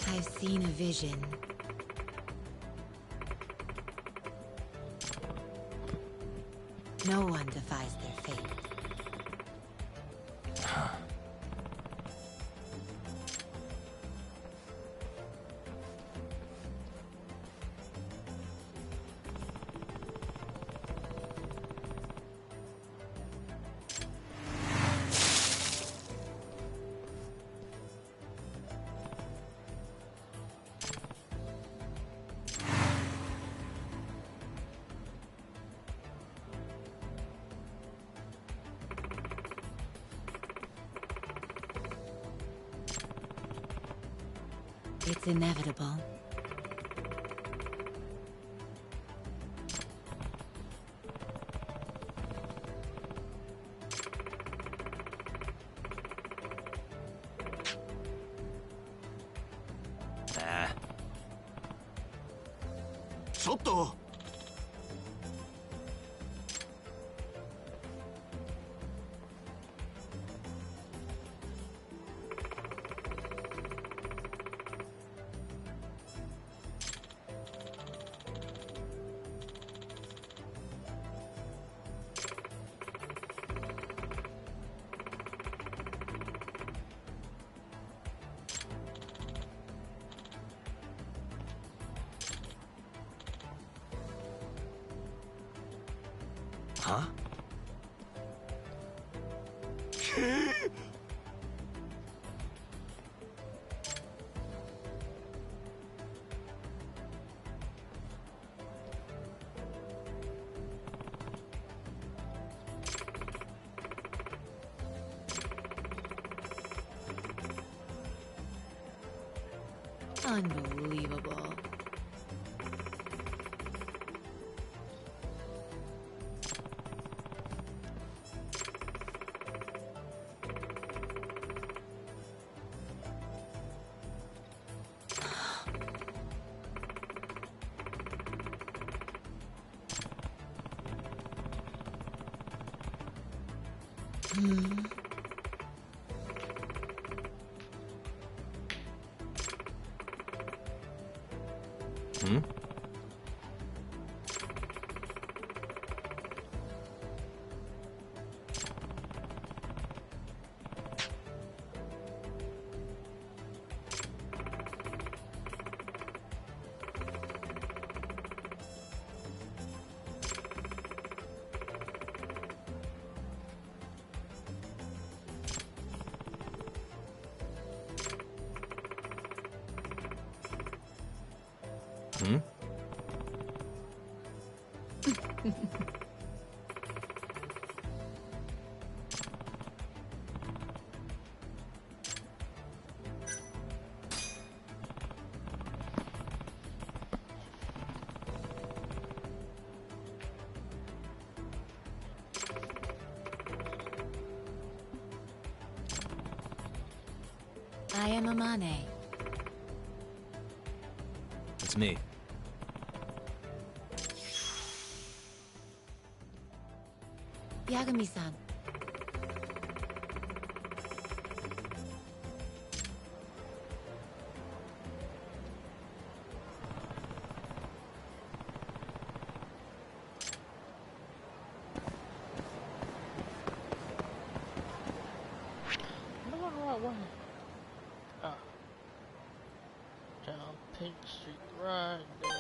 I've seen a vision. No one defies their fate. It's inevitable. Ah. ちょっと Huh? Unbelievable. Hmm? Hmm? I am Amane. It's me. Yagami-san. I'm going the right way. Ah. Down Pink Street right there.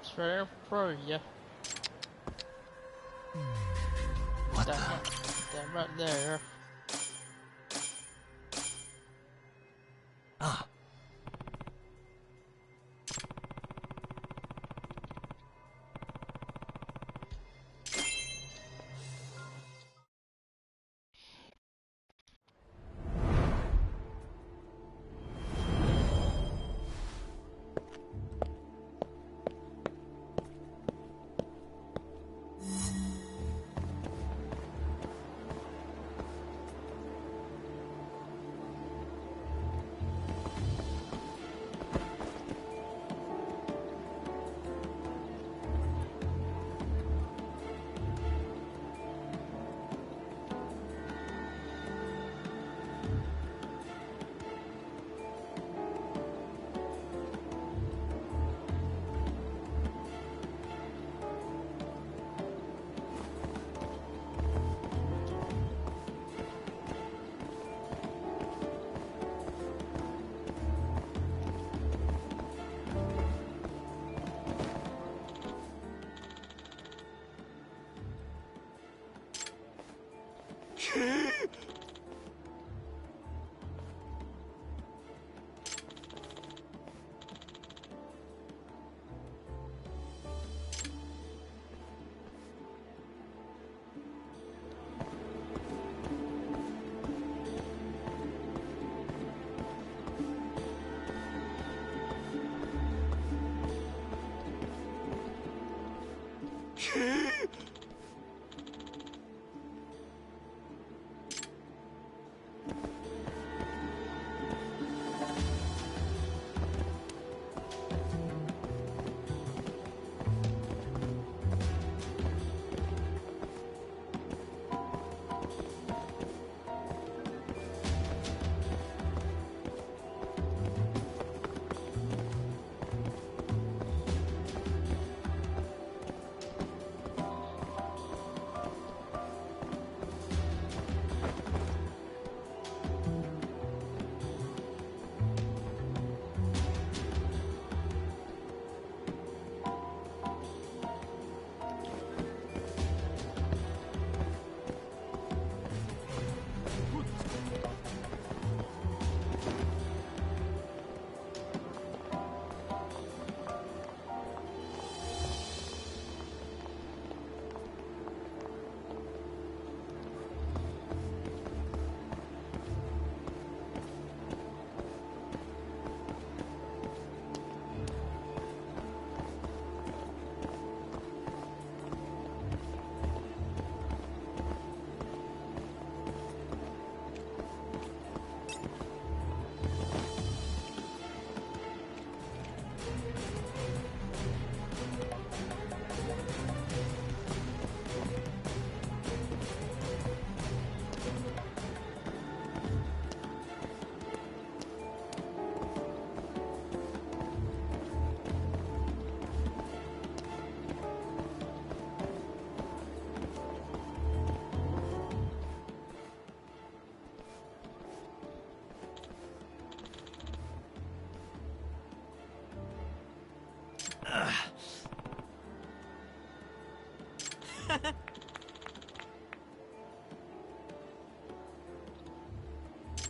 It's right there in front of you. What that, the? That right there. Ah.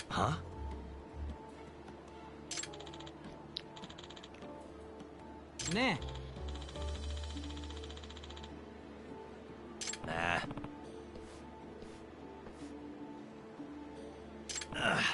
Huh? Ne. Nah. Ugh.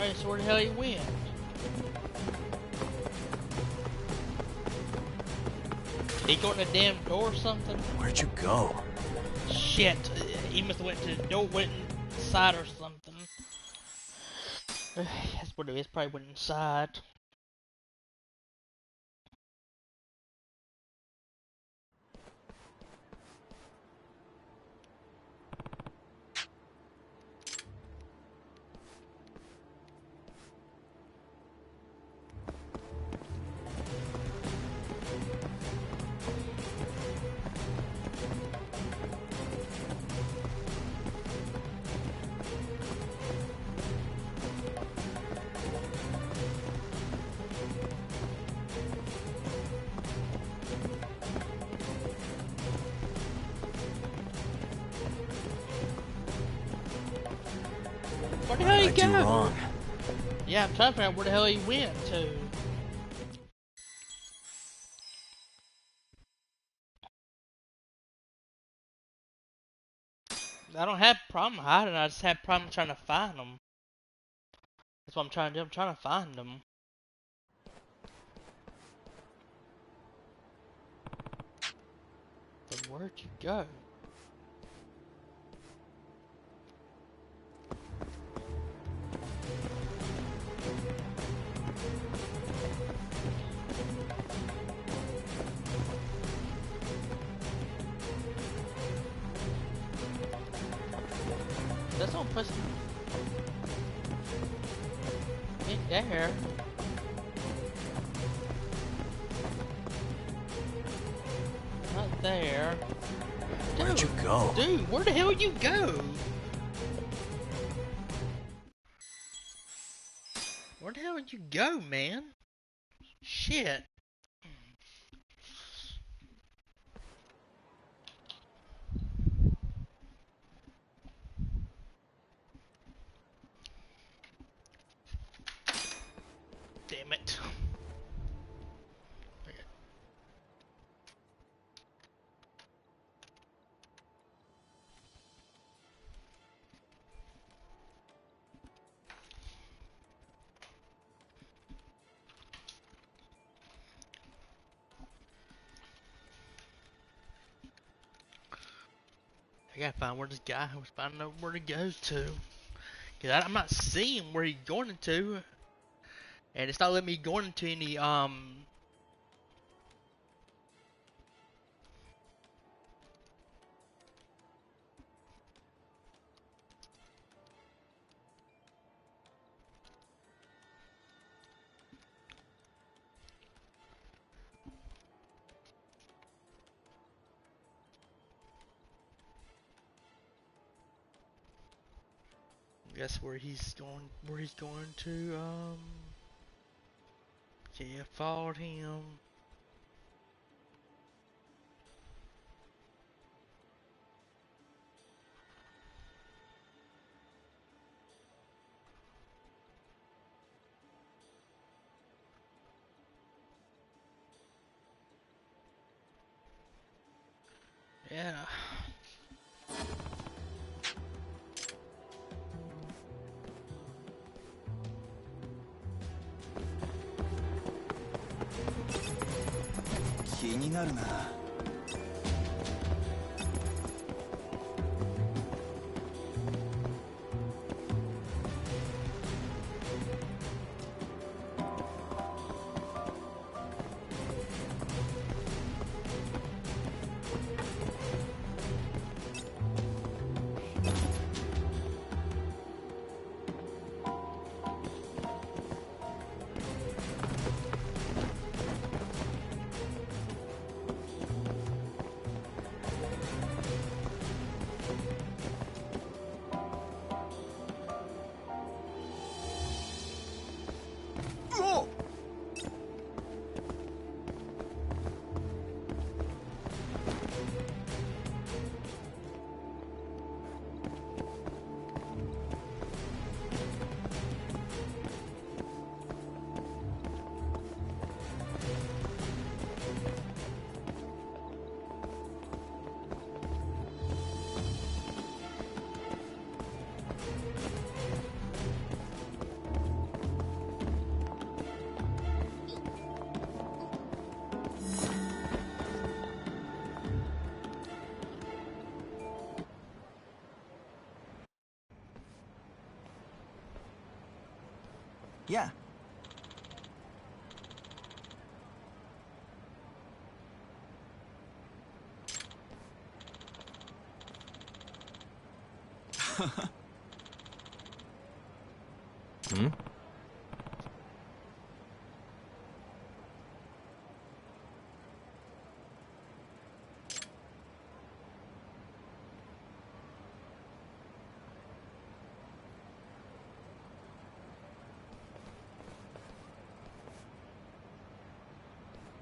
Alright, so where the hell he went? He go in the damn door or something? Where'd you go? Shit, he must have went to the door, went inside or something. That's what it is, probably went inside. Where the hell he What did I do go? wrong? Yeah, I'm trying to figure out where the hell he went to. I don't have a problem hiding, I just have a problem trying to find him. That's what I'm trying to do, I'm trying to find him. But where'd you go? That's not pressing. Ain't there. Not there. Dude, Where'd you go? Dude, where the hell you go? Where the hell did you go, man? Shit. Damn it. I gotta find where this guy was finding out where he goes to. Cause I'm not seeing where he's going into. And it's not letting me go into any, guess where he's going to, yeah, followed him. Yeah.気になるな。Yeah. Hmm?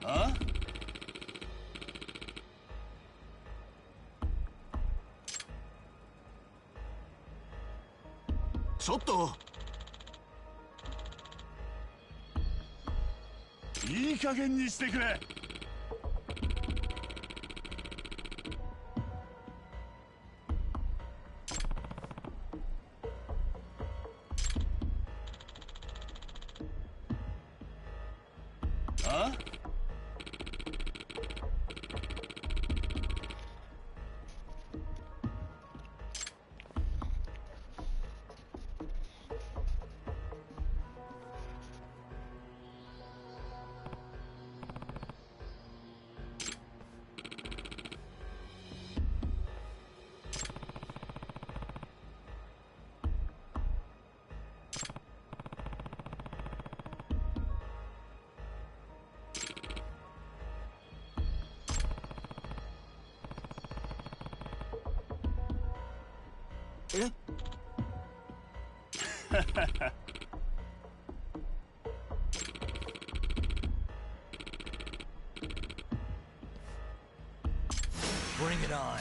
Huh? ちょっといい加減にしてくれ。あ？えBring it on.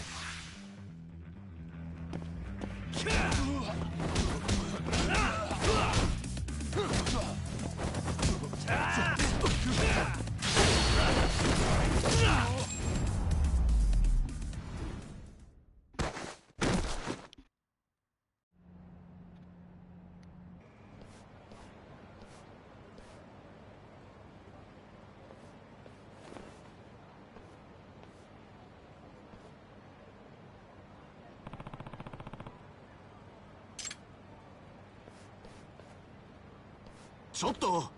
ちょっと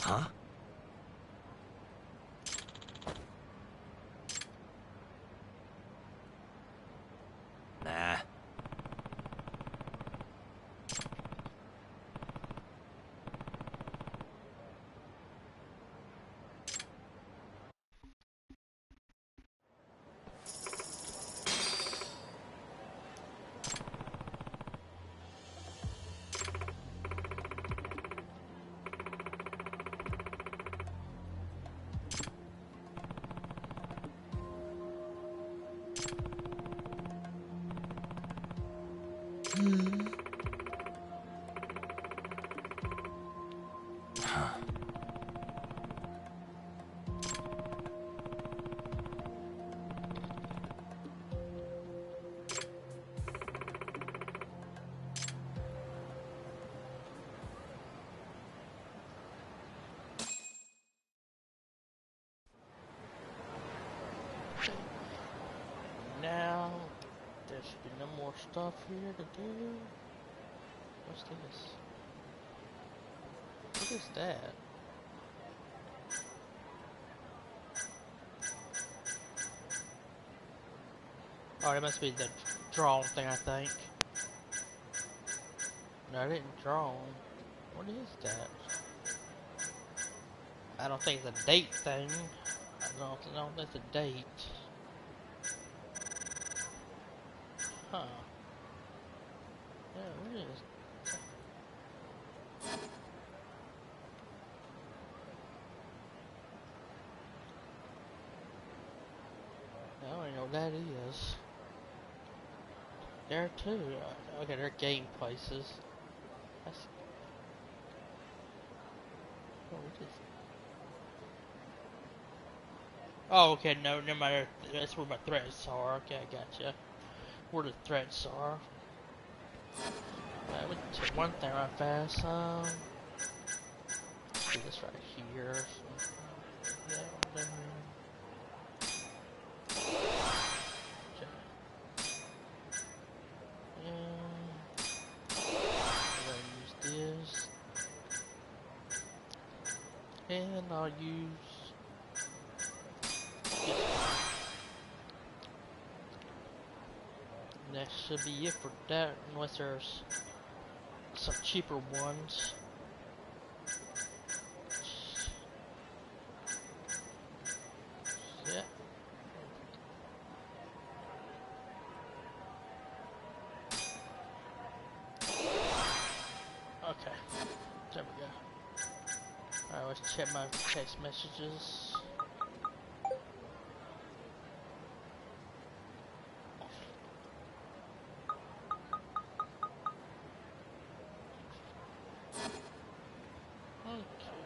はnah. Now, there should be no more stuff here to do. What's this? What is that? Oh, it must be the drawn thing, I think. No, I didn't draw. What is that? I don't think it's a date thing. I don't think it's a date. Huh. Yeah, what is? I don't even know what that is. There too. Okay, they're game places. That's. Oh, what is? Oh, okay. No, never mind. That's where my threats are. Okay, I gotcha. Where the threats are. I would check one thing right fast. Do this right here. Yeah, there. And I'll use this one. That should be it for that, unless there's some cheaper ones. Yeah. Okay. There we go. Alright, let's check my text messages. Okay.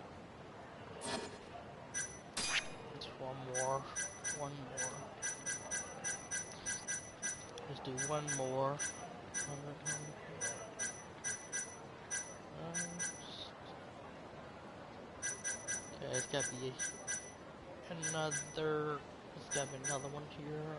Just one more. Let's do one more. Okay, it's gotta be another. It's gotta be another one here.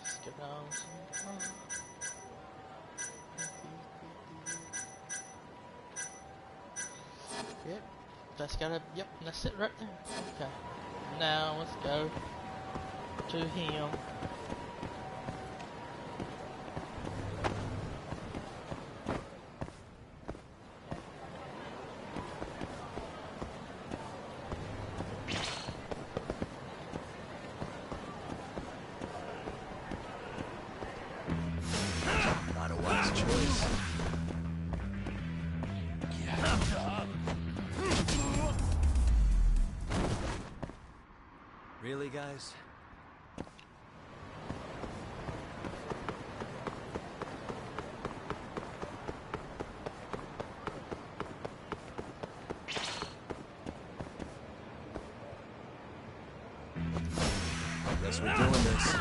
Skip down some. Yep, that's gotta. Yep, that's it right there. Okay. Now let's go to him. Not a wise choice. Really, guys? Guess we're doing this.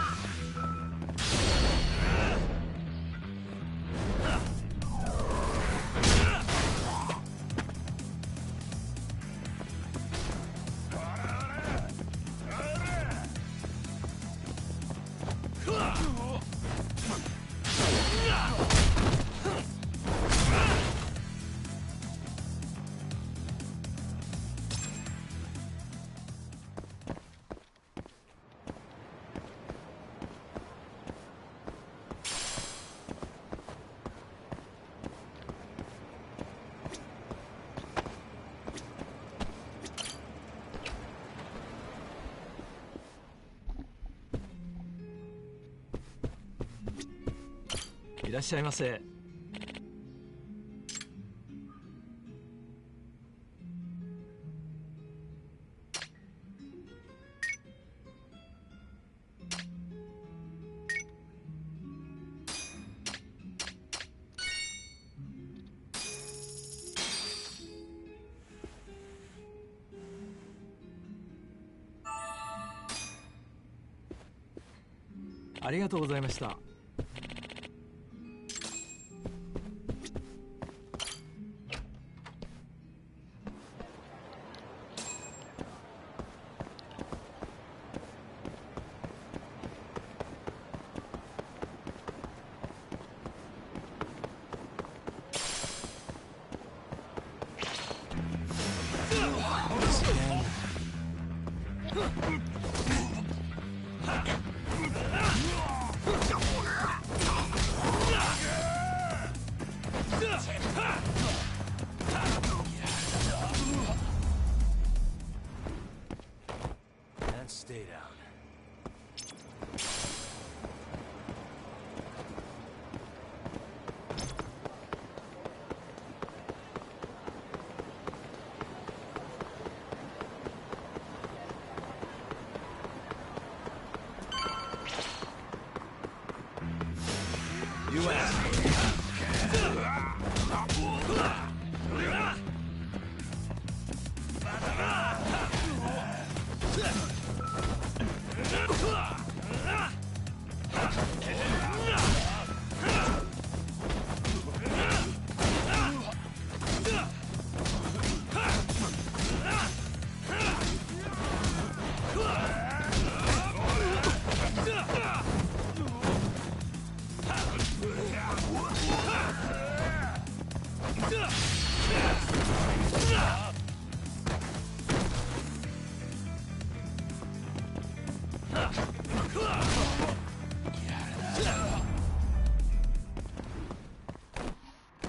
ありがとうございました。Stay down. You asked me.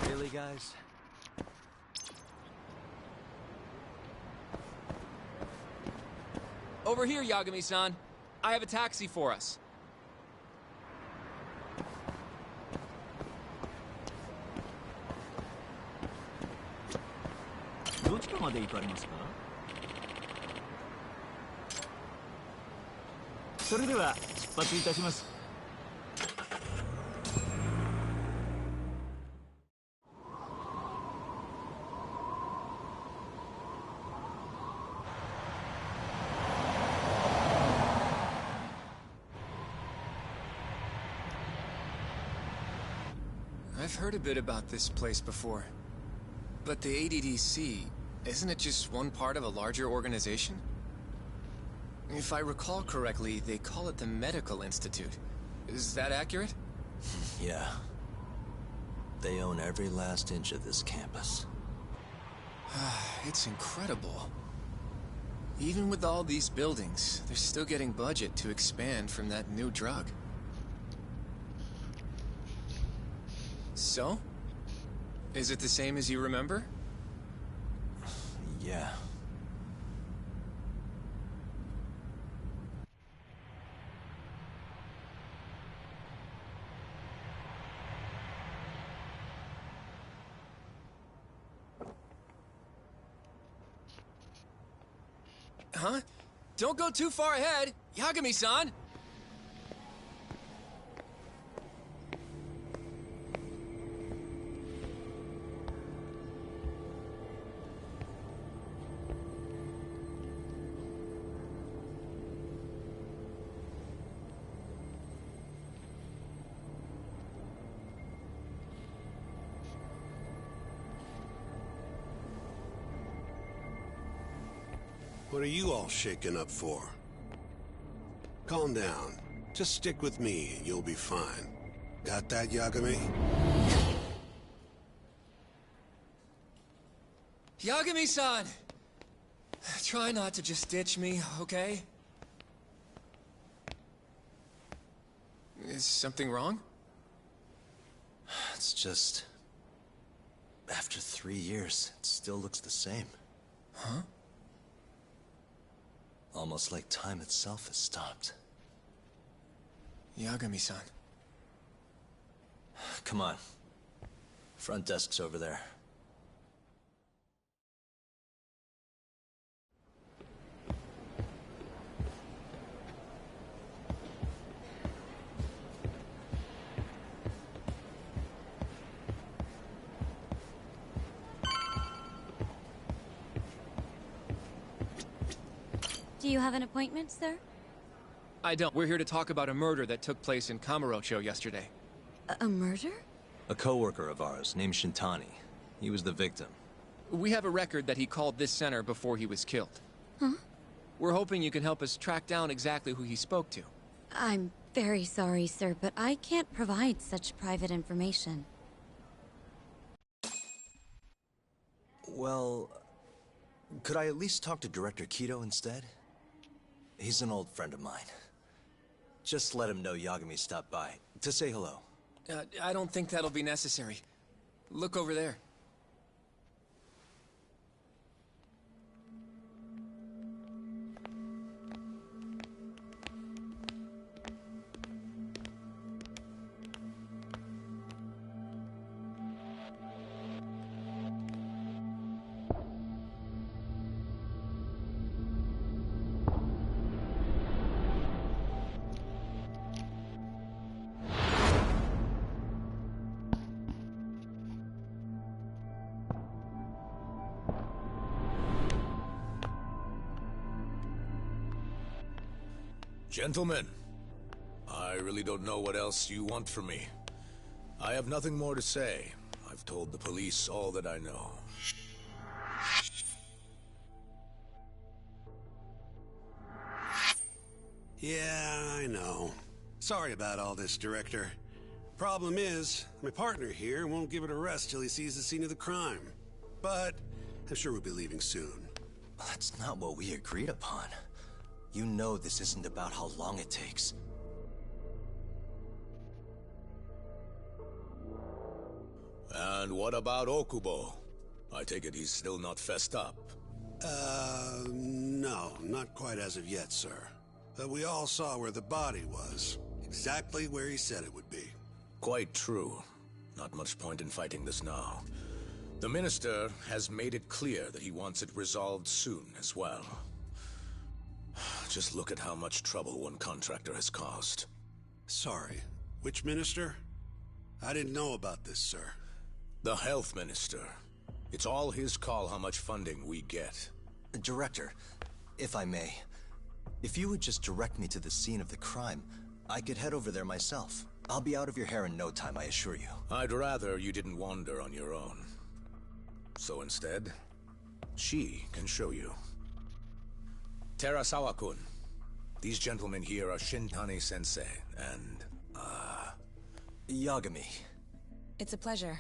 Really, guys? Over here, Yagami-san. I have a taxi for us. どちらまで行かれますか？それでは出発いたします。I've heard a bit about this place before. But the ADDC, isn't it just one part of a larger organization? If I recall correctly, they call it the Medical Institute. Is that accurate? Yeah. They own every last inch of this campus. It's incredible. Even with all these buildings, they're still getting budget to expand from that new drug. So? Is it the same as you remember? Yeah. Huh? Don't go too far ahead, Yagami-san! What are you all shaken up for? Calm down. Just stick with me and you'll be fine. Got that, Yagami? Yagami-san! Try not to just ditch me, okay? Is something wrong? It's just... After 3 years, it still looks the same. Huh? Almost like time itself has stopped. Yagami-san. Come on. Front desk's over there. Do you have an appointment, sir? I don't. We're here to talk about a murder that took place in Kamurocho yesterday. A murder? A coworker of ours named Shintani. He was the victim. We have a record that he called this center before he was killed. Huh? We're hoping you can help us track down exactly who he spoke to. I'm very sorry, sir, but I can't provide such private information. Well, could I at least talk to Director Kido instead? He's an old friend of mine. Just let him know Yagami stopped by, to say hello. I don't think that'll be necessary. Look over there. Gentlemen, I really don't know what else you want from me. I have nothing more to say. I've told the police all that I know. Yeah, I know. Sorry about all this, Director. Problem is, my partner here won't give it a rest till he sees the scene of the crime. But I'm sure we'll be leaving soon. That's not what we agreed upon. You know this isn't about how long it takes. And what about Okubo? I take it he's still not fessed up. No, not quite as of yet, sir. But we all saw where the body was. Exactly where he said it would be. Quite true. Not much point in fighting this now. The Minister has made it clear that he wants it resolved soon as well. Just look at how much trouble one contractor has caused. Sorry, which Minister? I didn't know about this, sir. The Health Minister. It's all his call how much funding we get. Director, if I may, if you would just direct me to the scene of the crime, I could head over there myself. I'll be out of your hair in no time, I assure you. I'd rather you didn't wander on your own. So instead, she can show you. Terasawa-kun, these gentlemen here are Shintani-sensei and, Yagami. It's a pleasure.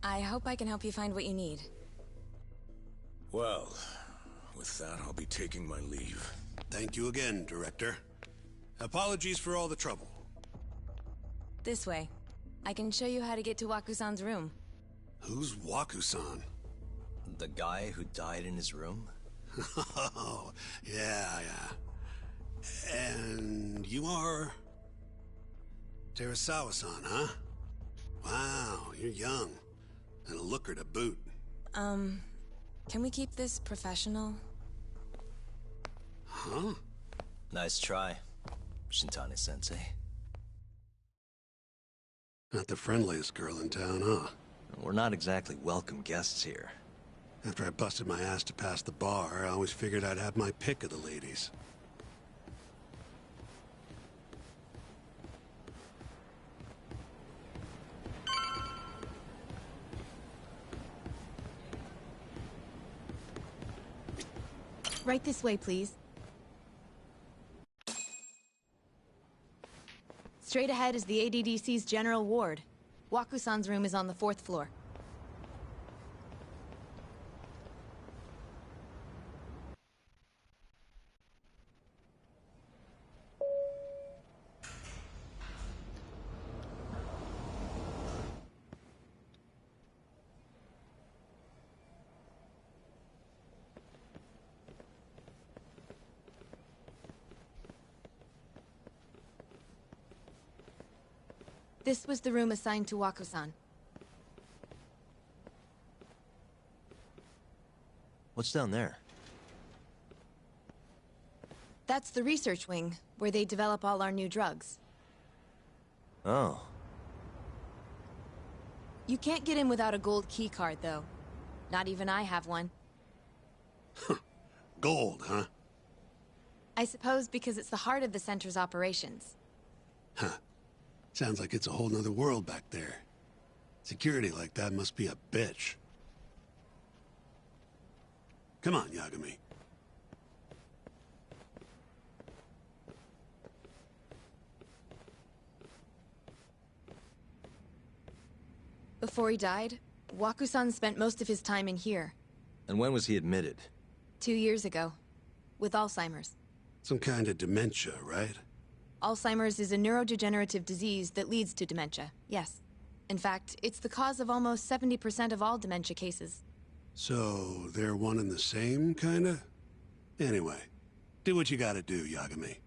I hope I can help you find what you need. Well, with that, I'll be taking my leave. Thank you again, Director. Apologies for all the trouble. This way. I can show you how to get to Waku-san's room. Who's Waku-san? The guy who died in his room? Oh, yeah. And you are... Terasawa-san, huh? Wow, you're young. And a looker to boot. Can we keep this professional? Huh? Nice try, Shintani-sensei. Not the friendliest girl in town, huh? We're not exactly welcome guests here. After I busted my ass to pass the bar, I always figured I'd have my pick of the ladies. Right this way, please. Straight ahead is the ADDC's general ward. Waku-san's room is on the 4th floor. This was the room assigned to Waku-san. What's down there? That's the research wing, where they develop all our new drugs. Oh. You can't get in without a gold key card, though. Not even I have one. Gold, huh? I suppose because it's the heart of the center's operations. Huh. Sounds like it's a whole nother world back there. Security like that must be a bitch. Come on, Yagami. Before he died, Waku-san spent most of his time in here. And when was he admitted? 2 years ago. With Alzheimer's. Some kind of dementia, right? Alzheimer's is a neurodegenerative disease that leads to dementia, yes. In fact, it's the cause of almost 70% of all dementia cases. So, they're one and the same, kinda? Anyway, do what you gotta do, Yagami.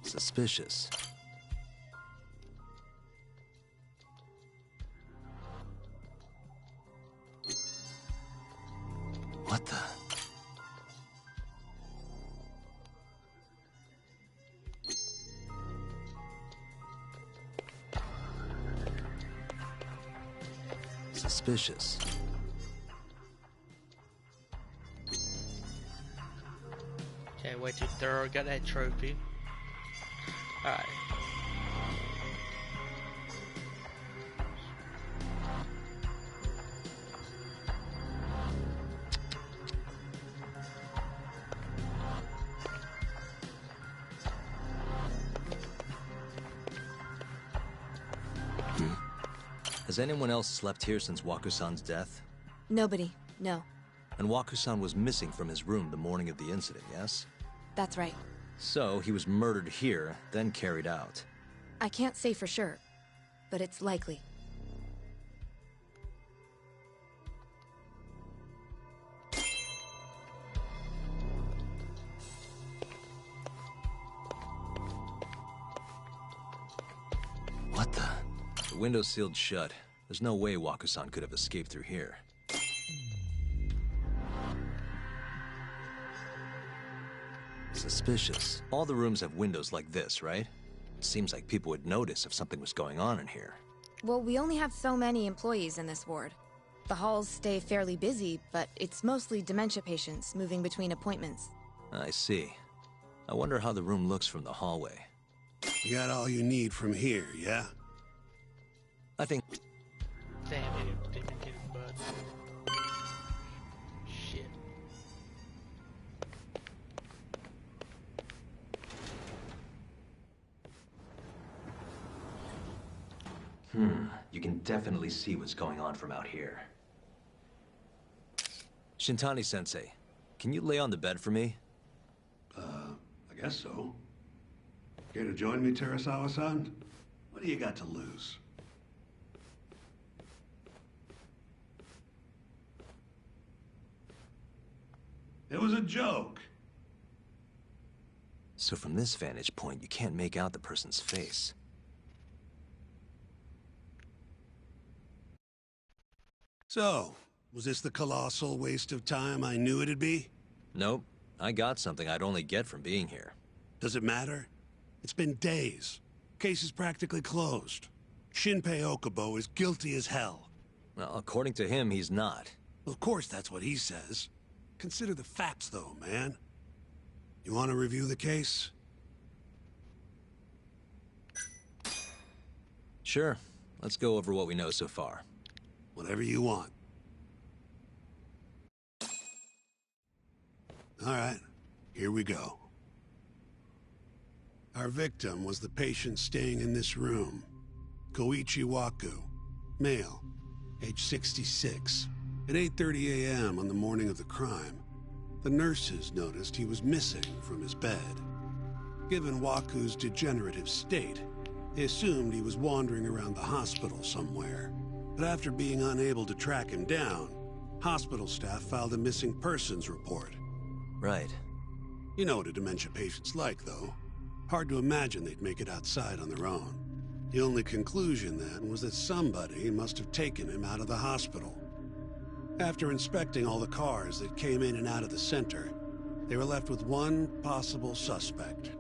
Suspicious. What the? Suspicious. Can't wait to throw. Got that trophy. Alright. Has anyone else slept here since Waku-san's death? Nobody, no. And Waku-san was missing from his room the morning of the incident, yes? That's right. So, he was murdered here, then carried out. I can't say for sure, but it's likely. What the? The window's sealed shut. There's no way Waku-san could have escaped through here. Suspicious. All the rooms have windows like this, right? Seems like people would notice if something was going on in here. Well, we only have so many employees in this ward. The halls stay fairly busy, but it's mostly dementia patients moving between appointments. I see. I wonder how the room looks from the hallway. You got all you need from here, yeah? I think... Damn it, didn't get his butt. Shit. You can definitely see what's going on from out here. Shintani-sensei, can you lay on the bed for me? I guess so. Care to join me, Terasawa-san? What do you got to lose? It was a joke. So from this vantage point, you can't make out the person's face. So, was this the colossal waste of time I knew it'd be? Nope. I got something I'd only get from being here. Does it matter? It's been days. Case is practically closed. Shinpei Okubo is guilty as hell. Well, according to him, he's not. Of course that's what he says. Consider the facts, though, man. You want to review the case? Sure. Let's go over what we know so far. Whatever you want. All right, here we go. Our victim was the patient staying in this room. Koichi Waku, male, age 66. At 8:30 a.m. on the morning of the crime, the nurses noticed he was missing from his bed. Given Waku's degenerative state, they assumed he was wandering around the hospital somewhere. But after being unable to track him down, hospital staff filed a missing persons report. Right. You know what a dementia patient's like, though. Hard to imagine they'd make it outside on their own. The only conclusion then was that somebody must have taken him out of the hospital. After inspecting all the cars that came in and out of the center, they were left with one possible suspect.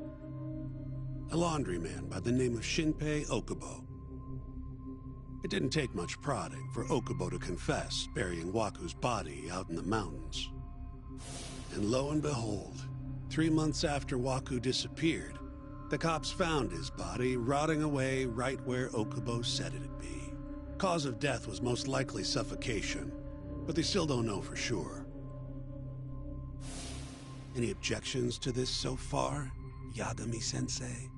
A laundryman by the name of Shinpei Okubo. It didn't take much prodding for Okubo to confess burying Waku's body out in the mountains. And lo and behold, 3 months after Waku disappeared, the cops found his body rotting away right where Okubo said it'd be. Cause of death was most likely suffocation, but they still don't know for sure. Any objections to this so far, Yagami-sensei?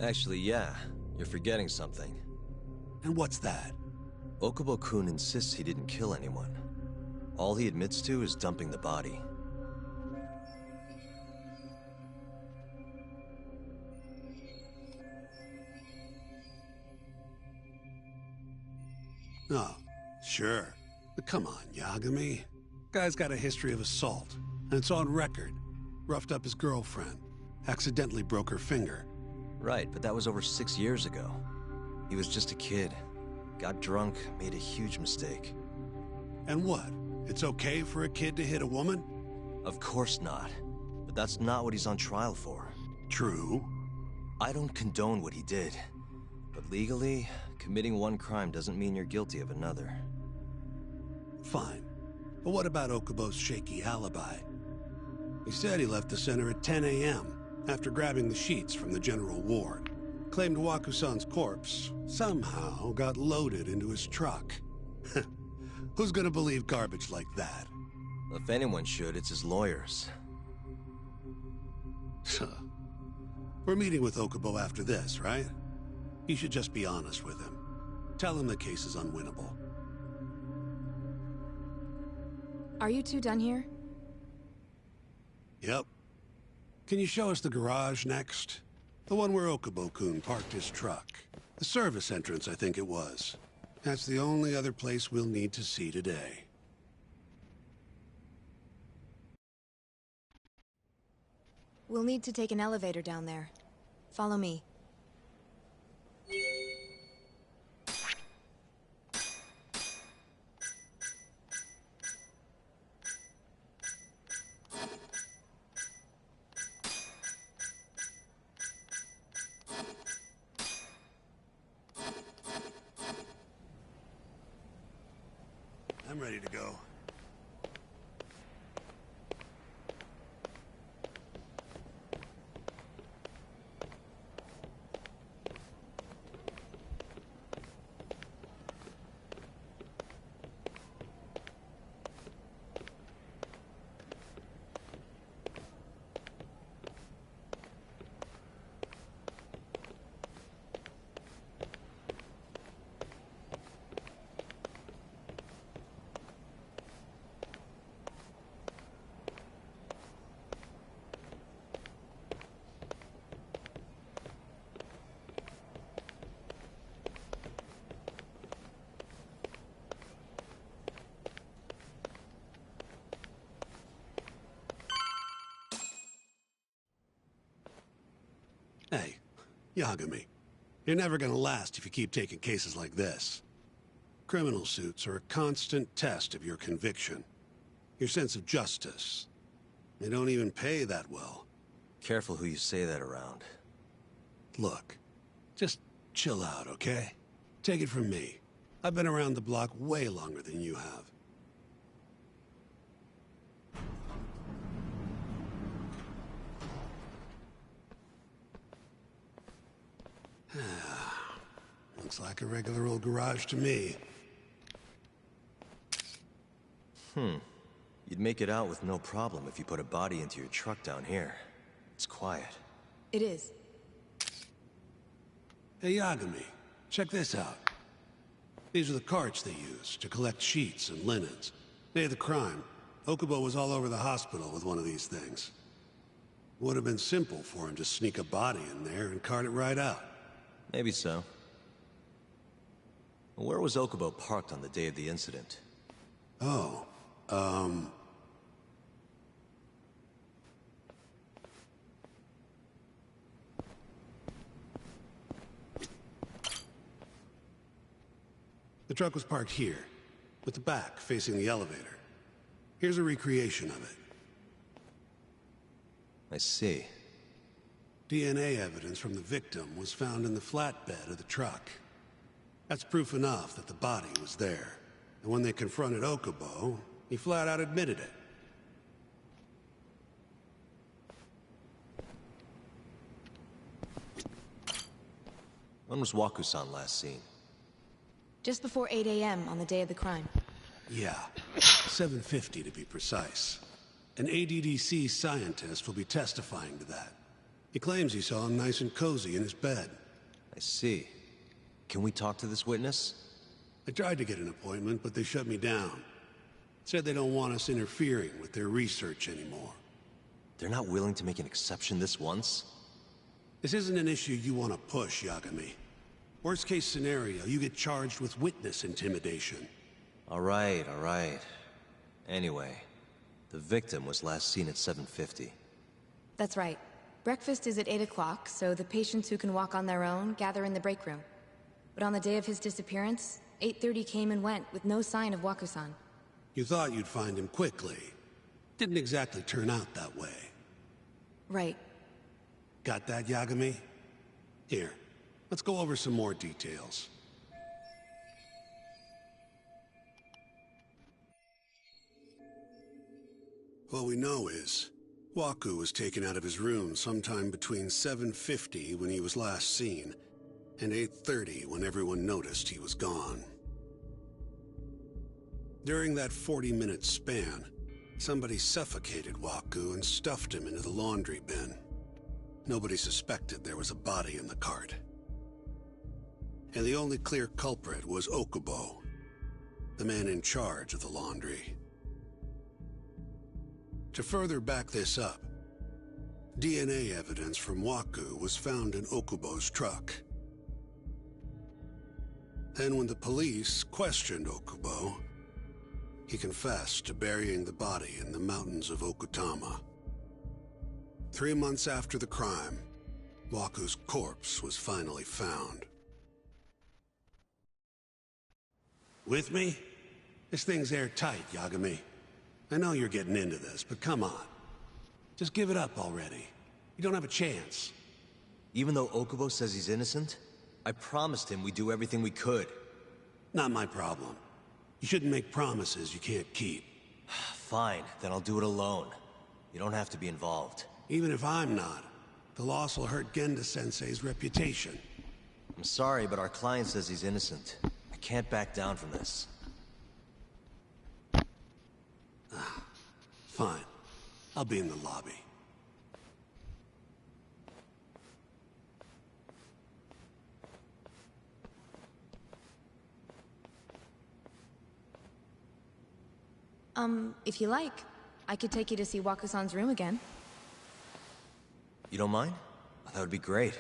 Actually, yeah. You're forgetting something. And what's that? Okubo-kun insists he didn't kill anyone. All he admits to is dumping the body. Oh, sure. But come on, Yagami. Guy's got a history of assault, and it's on record. Roughed up his girlfriend. Accidentally broke her finger. Right, but that was over 6 years ago. He was just a kid. Got drunk, made a huge mistake. And what? It's okay for a kid to hit a woman? Of course not. But that's not what he's on trial for. True. I don't condone what he did. But legally, committing one crime doesn't mean you're guilty of another. Fine. But what about Okubo's shaky alibi? He said he left the center at 10 a.m. after grabbing the sheets from the general ward. Claimed Waku-san's corpse somehow got loaded into his truck. Who's gonna believe garbage like that? If anyone should, it's his lawyers. We're meeting with Okubo after this, right? You should just be honest with him. Tell him the case is unwinnable. Are you two done here? Yep. Can you show us the garage next? The one where Okubo-kun parked his truck. The service entrance, I think it was. That's the only other place we'll need to see today. We'll need to take an elevator down there. Follow me. I'm ready to go. Hey, Yagami, you're never gonna last if you keep taking cases like this. Criminal suits are a constant test of your conviction, your sense of justice. They don't even pay that well. Careful who you say that around. Look, just chill out, okay? Take it from me. I've been around the block way longer than you have. Looks like a regular old garage to me. You'd make it out with no problem if you put a body into your truck down here. It's quiet. It is. Hey, Yagami, check this out. These are the carts they use to collect sheets and linens. Day of the crime, Okubo was all over the hospital with one of these things. Would have been simple for him to sneak a body in there and cart it right out. Maybe so. Where was Okubo parked on the day of the incident? Oh, The truck was parked here, with the back facing the elevator. Here's a recreation of it. I see. DNA evidence from the victim was found in the flatbed of the truck. That's proof enough that the body was there. And when they confronted Okubo, he flat out admitted it. When was Waku-san last seen? Just before 8 a.m. on the day of the crime. Yeah, 7:50 to be precise. An ADDC scientist will be testifying to that. He claims he saw him nice and cozy in his bed. I see. Can we talk to this witness? I tried to get an appointment, but they shut me down. Said they don't want us interfering with their research anymore. They're not willing to make an exception this once? This isn't an issue you want to push, Yagami. Worst case scenario, you get charged with witness intimidation. All right. Anyway, the victim was last seen at 7:50. That's right. Breakfast is at 8 o'clock, so the patients who can walk on their own gather in the break room. But on the day of his disappearance, 8:30 came and went with no sign of Waku-san. You thought you'd find him quickly. Didn't exactly turn out that way. Right. Got that, Yagami? Here, let's go over some more details. What we know is, Waku was taken out of his room sometime between 7:50 when he was last seen, and 8:30 when everyone noticed he was gone. During that 40-minute span, somebody suffocated Waku and stuffed him into the laundry bin. Nobody suspected there was a body in the cart. And the only clear culprit was Okubo, the man in charge of the laundry. To further back this up, DNA evidence from Waku was found in Okubo's truck. Then when the police questioned Okubo, he confessed to burying the body in the mountains of Okutama. 3 months after the crime, Waku's corpse was finally found. With me? This thing's airtight, Yagami. I know you're getting into this, but come on. Just give it up already. You don't have a chance. Even though Okubo says he's innocent, I promised him we'd do everything we could. Not my problem. You shouldn't make promises you can't keep. Fine, then I'll do it alone. You don't have to be involved. Even if I'm not, the loss will hurt Genda-sensei's reputation. I'm sorry, but our client says he's innocent. I can't back down from this. Fine. I'll be in the lobby. If you like, I could take you to see Waku-san's room again. You don't mind? That would be great.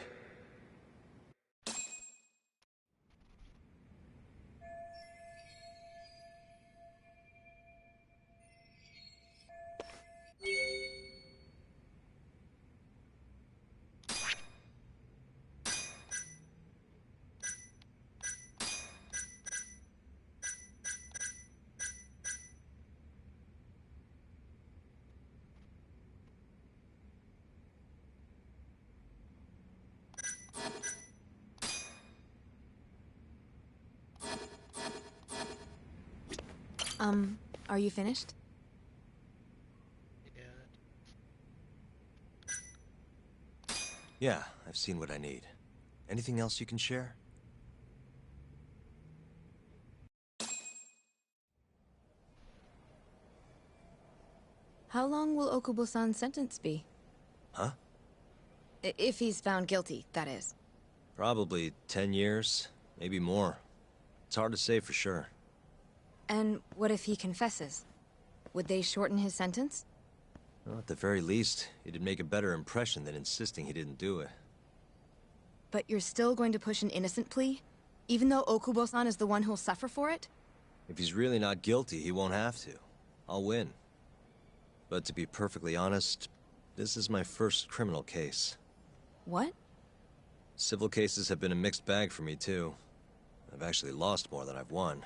Are you finished? Yeah, I've seen what I need. Anything else you can share? How long will Okubo-san's sentence be? Huh? If he's found guilty, that is. Probably 10 years, maybe more. It's hard to say for sure. And what if he confesses? Would they shorten his sentence? Well, at the very least, it'd make a better impression than insisting he didn't do it. But you're still going to push an innocent plea? Even though Okubo-san is the one who'll suffer for it? If he's really not guilty, he won't have to. I'll win. But to be perfectly honest, this is my first criminal case. What? Civil cases have been a mixed bag for me, too. I've actually lost more than I've won.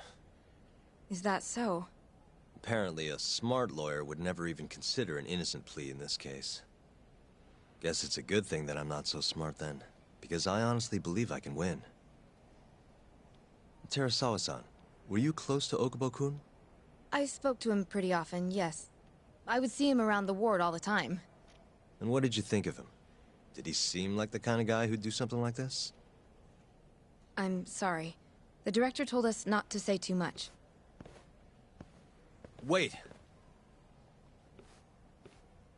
Is that so? Apparently, a smart lawyer would never even consider an innocent plea in this case. Guess it's a good thing that I'm not so smart then, because I honestly believe I can win. Terasawa-san, were you close to Okubo-kun? I spoke to him pretty often, yes. I would see him around the ward all the time. And what did you think of him? Did he seem like the kind of guy who'd do something like this? I'm sorry. The director told us not to say too much. Wait!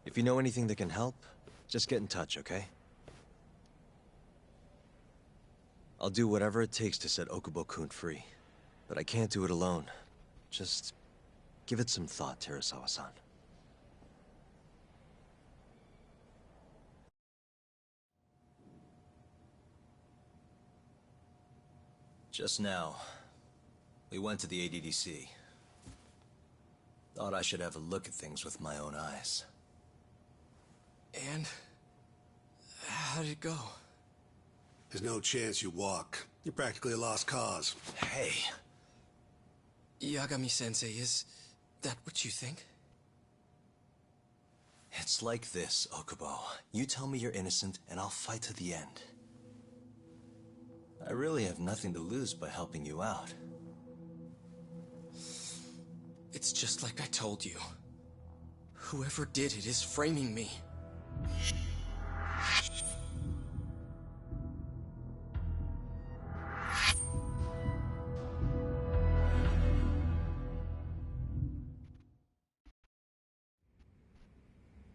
If you know anything that can help, just get in touch, okay? I'll do whatever it takes to set Okubo-kun free. But I can't do it alone. Just give it some thought, Terasawa-san. Just now, we went to the ADDC. Thought I should have a look at things with my own eyes. And? How did it go? There's no chance you walk. You're practically a lost cause. Hey. Yagami-sensei, is that what you think? It's like this, Okubo. You tell me you're innocent, and I'll fight to the end. I really have nothing to lose by helping you out. It's just like I told you. Whoever did it is framing me.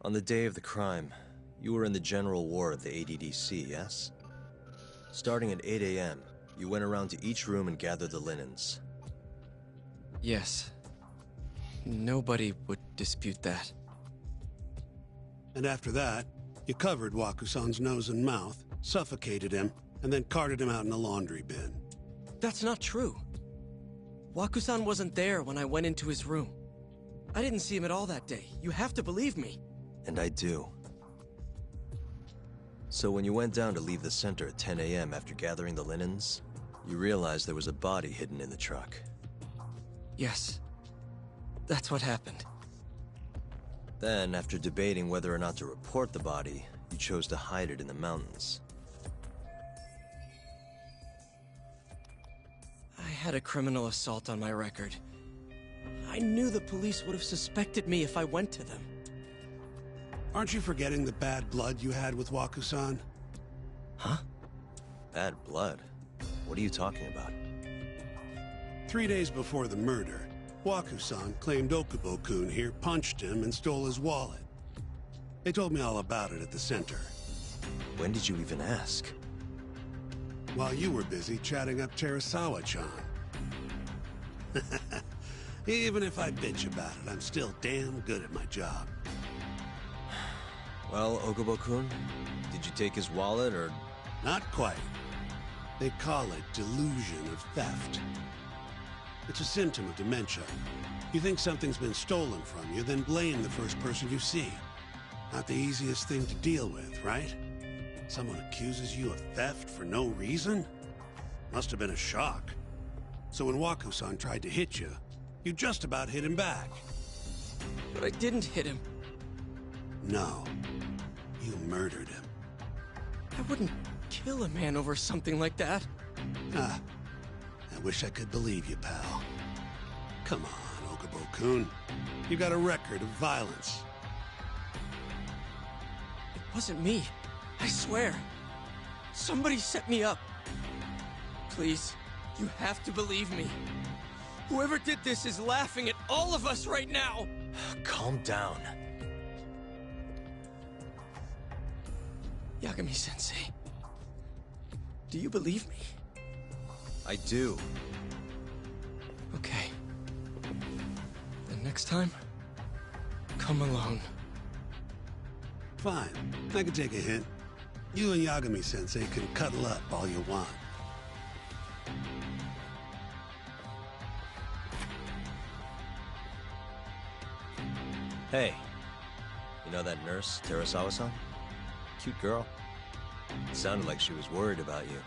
On the day of the crime, you were in the general ward of the ADDC, yes? Starting at 8 a.m., you went around to each room and gathered the linens. Yes. Nobody would dispute that. And after that, you covered Waku-san's nose and mouth, suffocated him, and then carted him out in a laundry bin. That's not true. Waku-san wasn't there when I went into his room. I didn't see him at all that day. You have to believe me. And I do. So when you went down to leave the center at 10 a.m. after gathering the linens, you realized there was a body hidden in the truck. Yes. That's what happened. Then, after debating whether or not to report the body, you chose to hide it in the mountains. I had a criminal assault on my record. I knew the police would have suspected me if I went to them. Aren't you forgetting the bad blood you had with Waku-san? Huh? Bad blood? What are you talking about? 3 days before the murder, Waku-san claimed Okubo-kun here punched him and stole his wallet. They told me all about it at the center. When did you even ask? While you were busy chatting up Terasawa-chan. Even if I bitch about it, I'm still damn good at my job. Well, Okubo-kun, did you take his wallet, or...? Not quite. They call it delusion of theft. It's a symptom of dementia. You think something's been stolen from you, then blame the first person you see. Not the easiest thing to deal with, right? Someone accuses you of theft for no reason? Must have been a shock. So when Waku-san tried to hit you, you just about hit him back. But I didn't hit him. No. You murdered him. I wouldn't kill a man over something like that. Ah. I wish I could believe you, pal. Come on, Okubo-kun. You got a record of violence. It wasn't me. I swear. Somebody set me up. Please, you have to believe me. Whoever did this is laughing at all of us right now. Calm down. Yagami-sensei, do you believe me? I do. Okay. Then next time, come alone. Fine. I can take a hint. You and Yagami-sensei can cuddle up all you want. Hey. You know that nurse, Terasawa-san? Cute girl. Sounded like she was worried about you.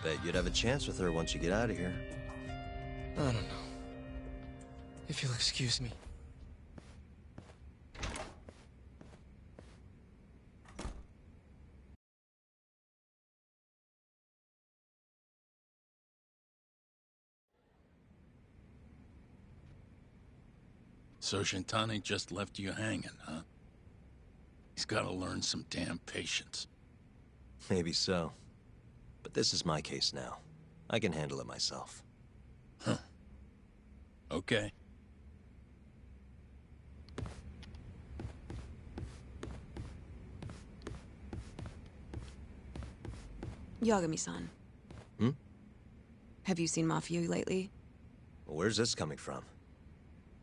Bet you'd have a chance with her once you get out of here. I don't know. If you'll excuse me. So Shintani just left you hanging, huh? He's gotta learn some damn patience. Maybe so. But this is my case now. I can handle it myself. Huh. Okay. Yagami-san. Hmm? Have you seen Mafio lately? Where's this coming from?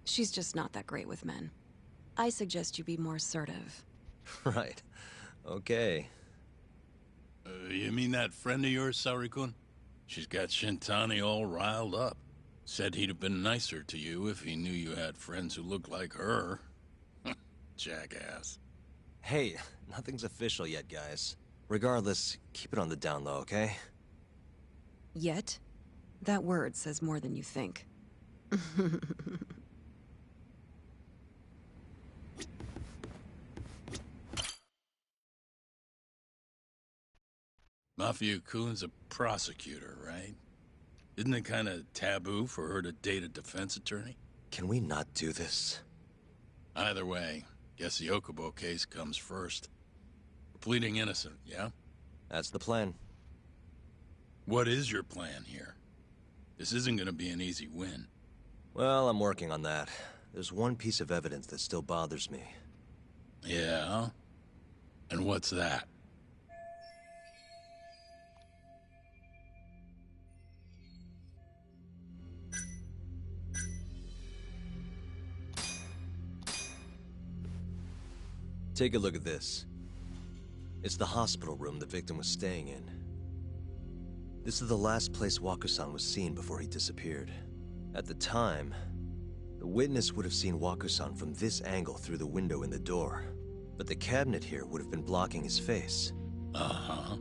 She's just not that great with men. I suggest you be more assertive. Right. Okay. You mean that friend of yours, Saori-kun? She's got Shintani all riled up. Said he'd have been nicer to you if he knew you had friends who looked like her. Jackass. Hey, nothing's official yet, guys. Regardless, keep it on the down low, okay? Yet? That word says more than you think. Mafio-kun's a prosecutor, right? Isn't it kind of taboo for her to date a defense attorney? Can we not do this? Either way, guess the Okubo case comes first. Pleading innocent, yeah? That's the plan. What is your plan here? This isn't gonna be an easy win. Well, I'm working on that. There's one piece of evidence that still bothers me. Yeah? And what's that? Take a look at this. It's the hospital room the victim was staying in. This is the last place Waku-san was seen before he disappeared. At the time, the witness would have seen Waku-san from this angle through the window in the door, but the cabinet here would have been blocking his face. Uh-huh.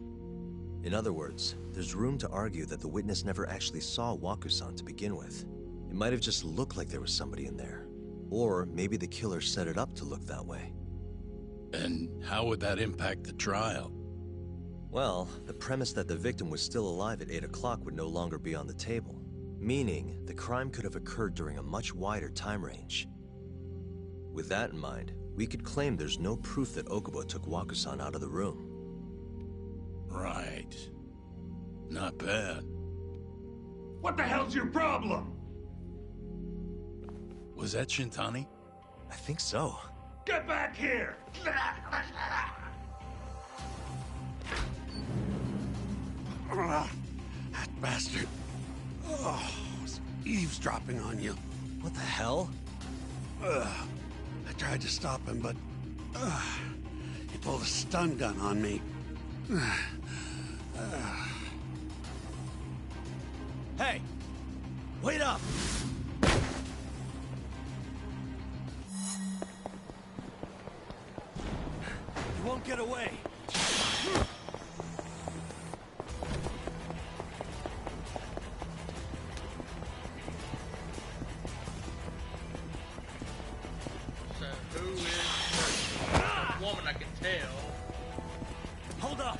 In other words, there's room to argue that the witness never actually saw Waku-san to begin with. It might have just looked like there was somebody in there. Or maybe the killer set it up to look that way. And how would that impact the trial? Well, the premise that the victim was still alive at 8 o'clock would no longer be on the table. Meaning, the crime could have occurred during a much wider time range. With that in mind, we could claim there's no proof that Okubo took Waku-san out of the room. Right. Not bad. What the hell's your problem? Was that Shintani? I think so. Get back here! That bastard. Oh, was eavesdropping on you. What the hell? I tried to stop him, but he pulled a stun gun on me. Hey! Wait up! You won't get away. So who is the woman? I can tell. Hold up.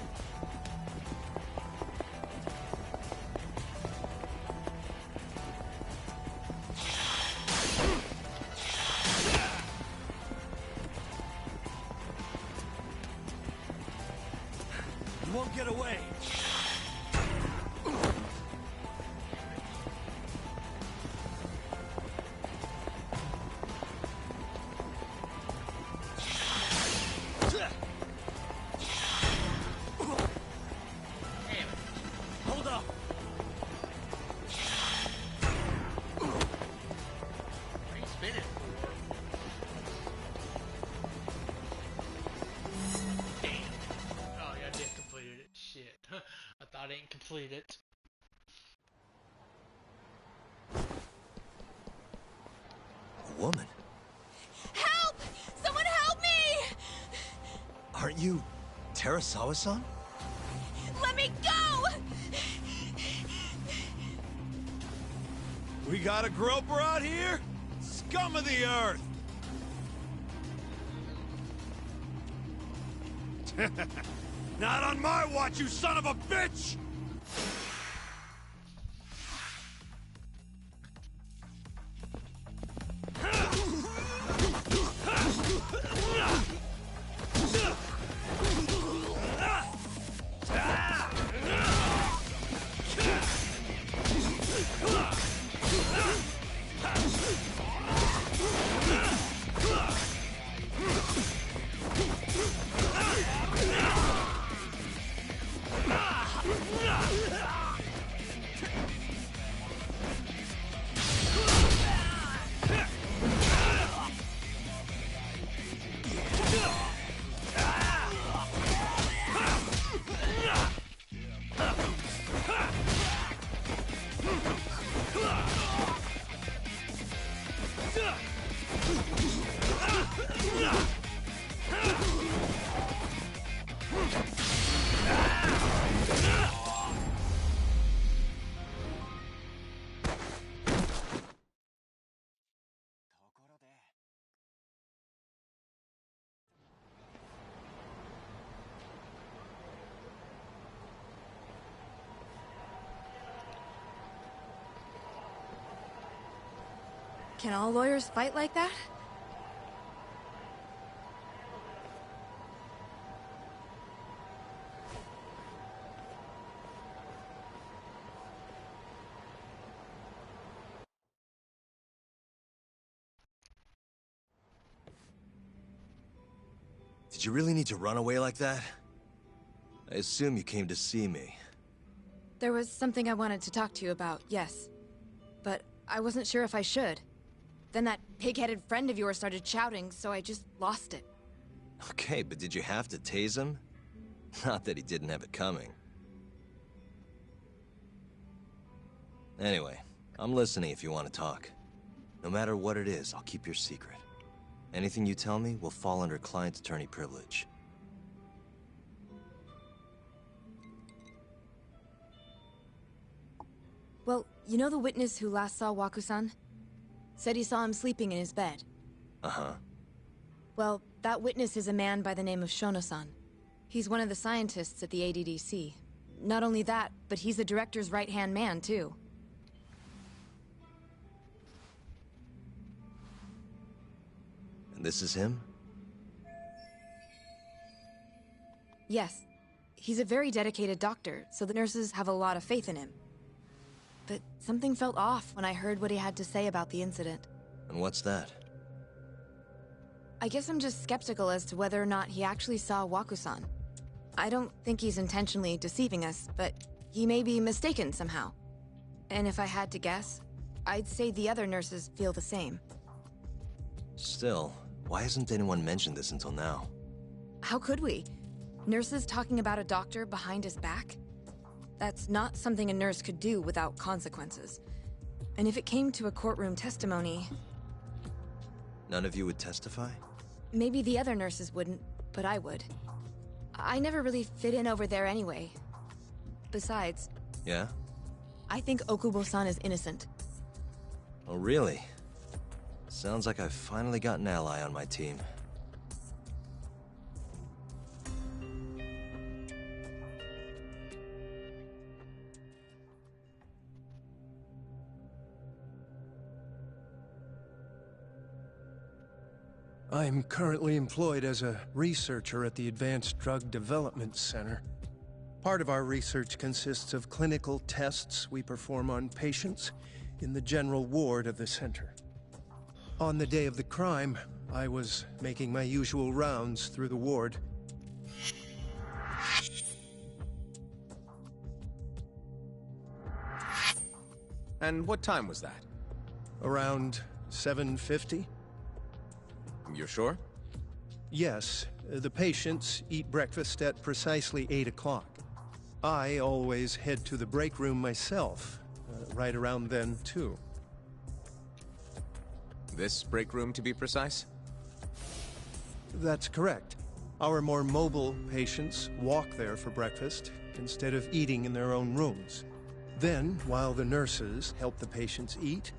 You won't get away. Hold up. What are you spinning for? Damn. Oh, yeah, I did complete it. Shit. I thought I didn't complete it. A woman? Help! Someone help me! Aren't you Terasawa-san? Let me go! We got a groper out here? Scum of the earth! Not on my watch, you son of a bitch! Can all lawyers fight like that? Did you really need to run away like that? I assume you came to see me. There was something I wanted to talk to you about, yes. But I wasn't sure if I should. Then that pig-headed friend of yours started shouting, so I just lost it. Okay, but did you have to tase him? Not that he didn't have it coming. Anyway, I'm listening if you want to talk. No matter what it is, I'll keep your secret. Anything you tell me will fall under client attorney privilege. Well, you know the witness who last saw Waku-san? Said he saw him sleeping in his bed. Uh-huh. Well, that witness is a man by the name of Shono-san. He's one of the scientists at the ADDC. Not only that, but he's the director's right-hand man, too. And this is him? Yes. He's a very dedicated doctor, so the nurses have a lot of faith in him. But something felt off when I heard what he had to say about the incident. And what's that? I guess I'm just skeptical as to whether or not he actually saw Waku-san. I don't think he's intentionally deceiving us, but he may be mistaken somehow. And if I had to guess, I'd say the other nurses feel the same. Still, why hasn't anyone mentioned this until now? How could we? Nurses talking about a doctor behind his back? That's not something a nurse could do without consequences. And if it came to a courtroom testimony... None of you would testify? Maybe the other nurses wouldn't, but I would. I never really fit in over there anyway. Besides... Yeah? I think Okubo-san is innocent. Oh, really? Sounds like I've finally got an ally on my team. I'm currently employed as a researcher at the Advanced Drug Development Center. Part of our research consists of clinical tests we perform on patients in the general ward of the center. On the day of the crime, I was making my usual rounds through the ward. And what time was that? Around 7:50? You're sure? Yes. The patients eat breakfast at precisely 8 o'clock. I always head to the break room myself, right around then, too. This break room, to be precise? That's correct. Our more mobile patients walk there for breakfast instead of eating in their own rooms. Then, while the nurses help the patients eat,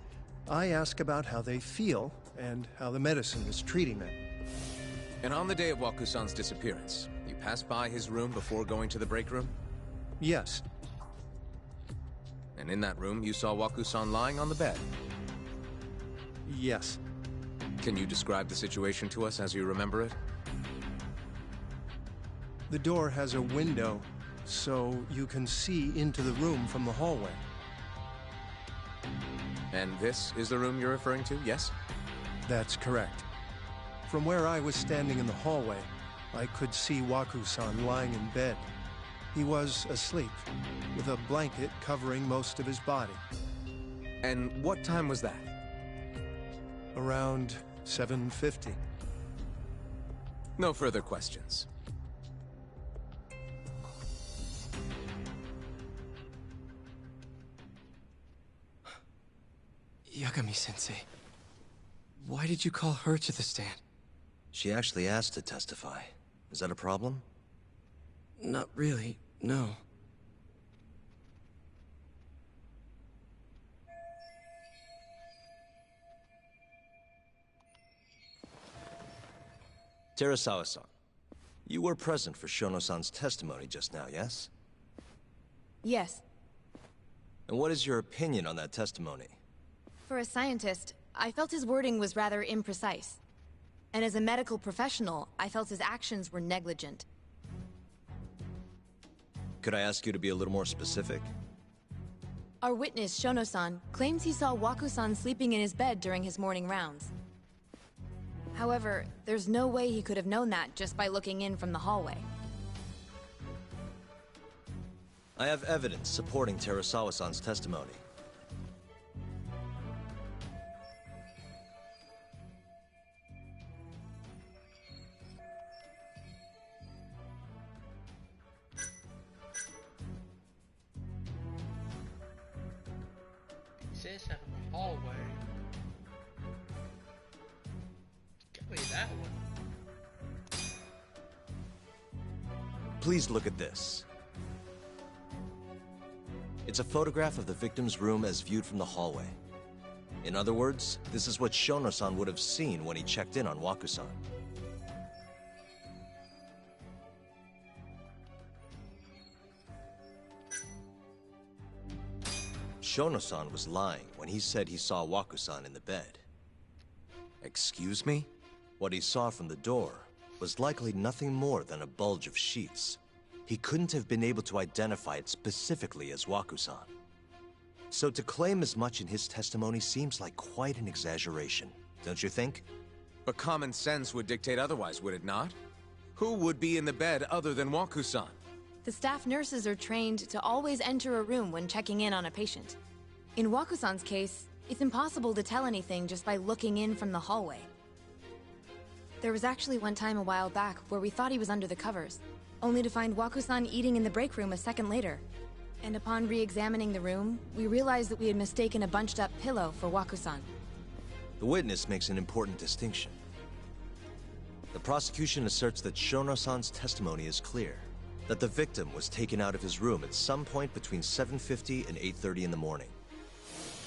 I ask about how they feel and how the medicine is treating them. And on the day of Waku-san's disappearance, you passed by his room before going to the break room? Yes. And in that room, you saw Waku-san lying on the bed? Yes. Can you describe the situation to us as you remember it? The door has a window, so you can see into the room from the hallway. And this is the room you're referring to, yes? That's correct. From where I was standing in the hallway, I could see Waku-san lying in bed. He was asleep, with a blanket covering most of his body. And what time was that? Around 7:50. No further questions. Yagami-sensei, why did you call her to the stand? She actually asked to testify. Is that a problem? Not really, no. Terasawa-san, you were present for Shono-san's testimony just now, yes? Yes. And what is your opinion on that testimony? For a scientist, I felt his wording was rather imprecise. And as a medical professional, I felt his actions were negligent. Could I ask you to be a little more specific? Our witness, Shono-san, claims he saw Waku-san sleeping in his bed during his morning rounds. However, there's no way he could have known that just by looking in from the hallway. I have evidence supporting Terasawa-san's testimony. It says that in the hallway. Give me that one. Please look at this. It's a photograph of the victim's room as viewed from the hallway. In other words, this is what Shono-san would have seen when he checked in on Waku-san. Shono-san was lying when he said he saw Waku-san in the bed. Excuse me? What he saw from the door was likely nothing more than a bulge of sheets. He couldn't have been able to identify it specifically as Waku-san. So to claim as much in his testimony seems like quite an exaggeration, don't you think? But common sense would dictate otherwise, would it not? Who would be in the bed other than Waku-san? The staff nurses are trained to always enter a room when checking in on a patient. In Waku-san's case, it's impossible to tell anything just by looking in from the hallway. There was actually one time a while back where we thought he was under the covers, only to find Waku-san eating in the break room a second later. And upon re-examining the room, we realized that we had mistaken a bunched-up pillow for Waku-san. The witness makes an important distinction. The prosecution asserts that Shono-san's testimony is clear, that the victim was taken out of his room at some point between 7:50 and 8:30 in the morning.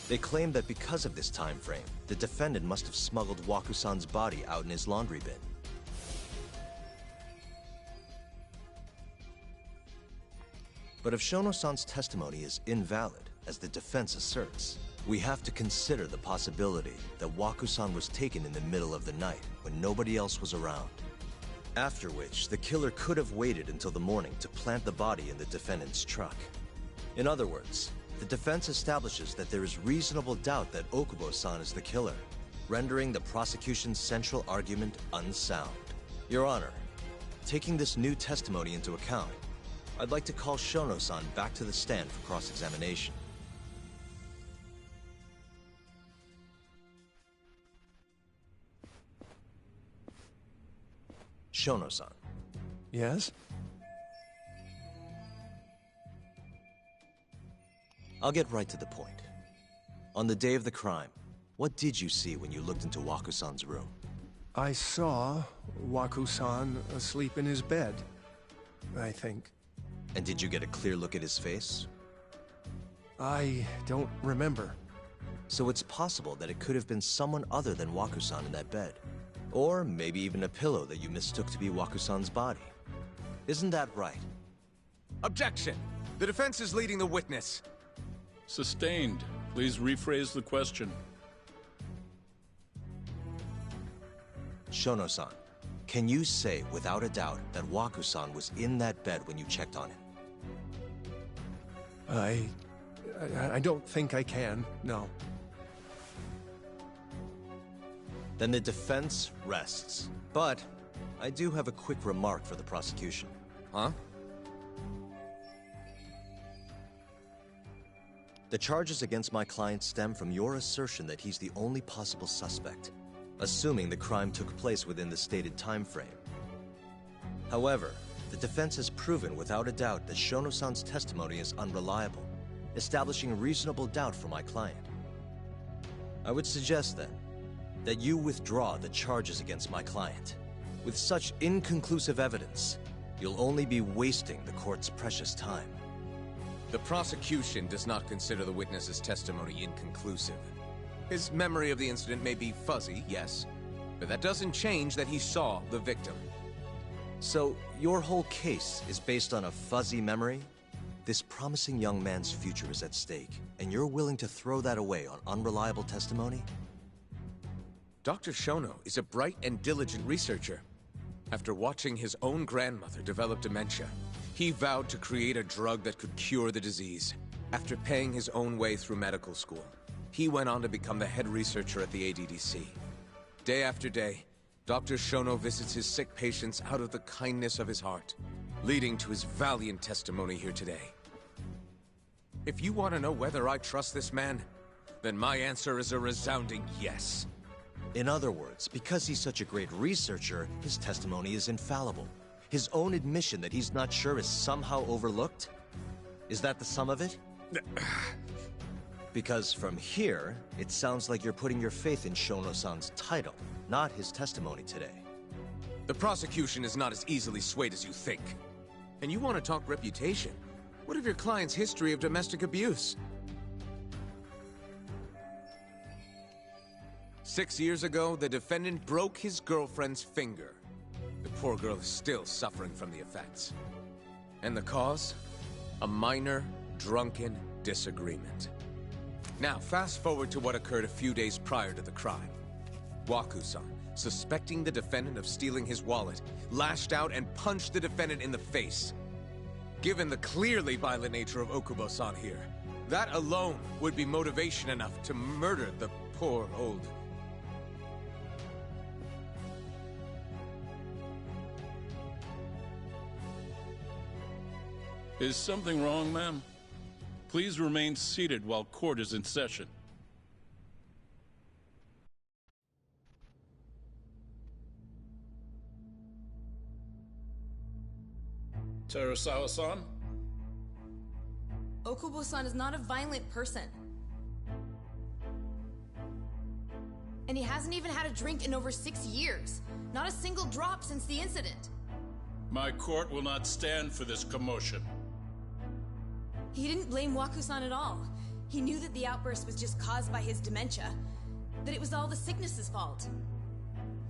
They claim that because of this time frame, the defendant must have smuggled Waku-san's body out in his laundry bin. But if Shono-san's testimony is invalid, as the defense asserts, we have to consider the possibility that Waku-san was taken in the middle of the night when nobody else was around. After which, the killer could have waited until the morning to plant the body in the defendant's truck. In other words, the defense establishes that there is reasonable doubt that Okubo-san is the killer, rendering the prosecution's central argument unsound. Your Honor, taking this new testimony into account, I'd like to call Shono-san back to the stand for cross-examination. Shono-san. Yes? I'll get right to the point. On the day of the crime, what did you see when you looked into Waku-san's room? I saw Waku-san asleep in his bed, I think. And did you get a clear look at his face? I don't remember. So it's possible that it could have been someone other than Wakusan in that bed. Or maybe even a pillow that you mistook to be Wakusan's body. Isn't that right? Objection! The defense is leading the witness. Sustained. Please rephrase the question. Shono-san, can you say without a doubt that Wakusan was in that bed when you checked on him? I don't think I can, no. Then the defense rests. But I do have a quick remark for the prosecution. Huh? The charges against my client stem from your assertion that he's the only possible suspect, assuming the crime took place within the stated time frame. However, the defense has proven without a doubt that Shono-san's testimony is unreliable, establishing reasonable doubt for my client. I would suggest, then, that you withdraw the charges against my client. With such inconclusive evidence, you'll only be wasting the court's precious time. The prosecution does not consider the witness's testimony inconclusive. His memory of the incident may be fuzzy, yes, but that doesn't change that he saw the victim. So, your whole case is based on a fuzzy memory? This promising young man's future is at stake, and you're willing to throw that away on unreliable testimony? Dr. Shono is a bright and diligent researcher. After watching his own grandmother develop dementia, he vowed to create a drug that could cure the disease. After paying his own way through medical school, he went on to become the head researcher at the ADDC. Day after day, Dr. Shono visits his sick patients out of the kindness of his heart, leading to his valiant testimony here today. If you want to know whether I trust this man, then my answer is a resounding yes. In other words, because he's such a great researcher, his testimony is infallible. His own admission that he's not sure is somehow overlooked? Is that the sum of it? Because from here, it sounds like you're putting your faith in Shono-san's title, not his testimony today. The prosecution is not as easily swayed as you think. And you want to talk reputation? What of your client's history of domestic abuse? 6 years ago, the defendant broke his girlfriend's finger. The poor girl is still suffering from the effects. And the cause? A minor, drunken disagreement. Now, fast forward to what occurred a few days prior to the crime. Wakusan, suspecting the defendant of stealing his wallet, lashed out and punched the defendant in the face. Given the clearly violent nature of Okubo-san here, that alone would be motivation enough to murder the poor old... Is something wrong, ma'am? Please remain seated while court is in session. Terasawa-san? Okubo-san is not a violent person. And he hasn't even had a drink in over 6 years. Not a single drop since the incident. My court will not stand for this commotion. He didn't blame Wakusan at all. He knew that the outburst was just caused by his dementia. That it was all the sickness's fault.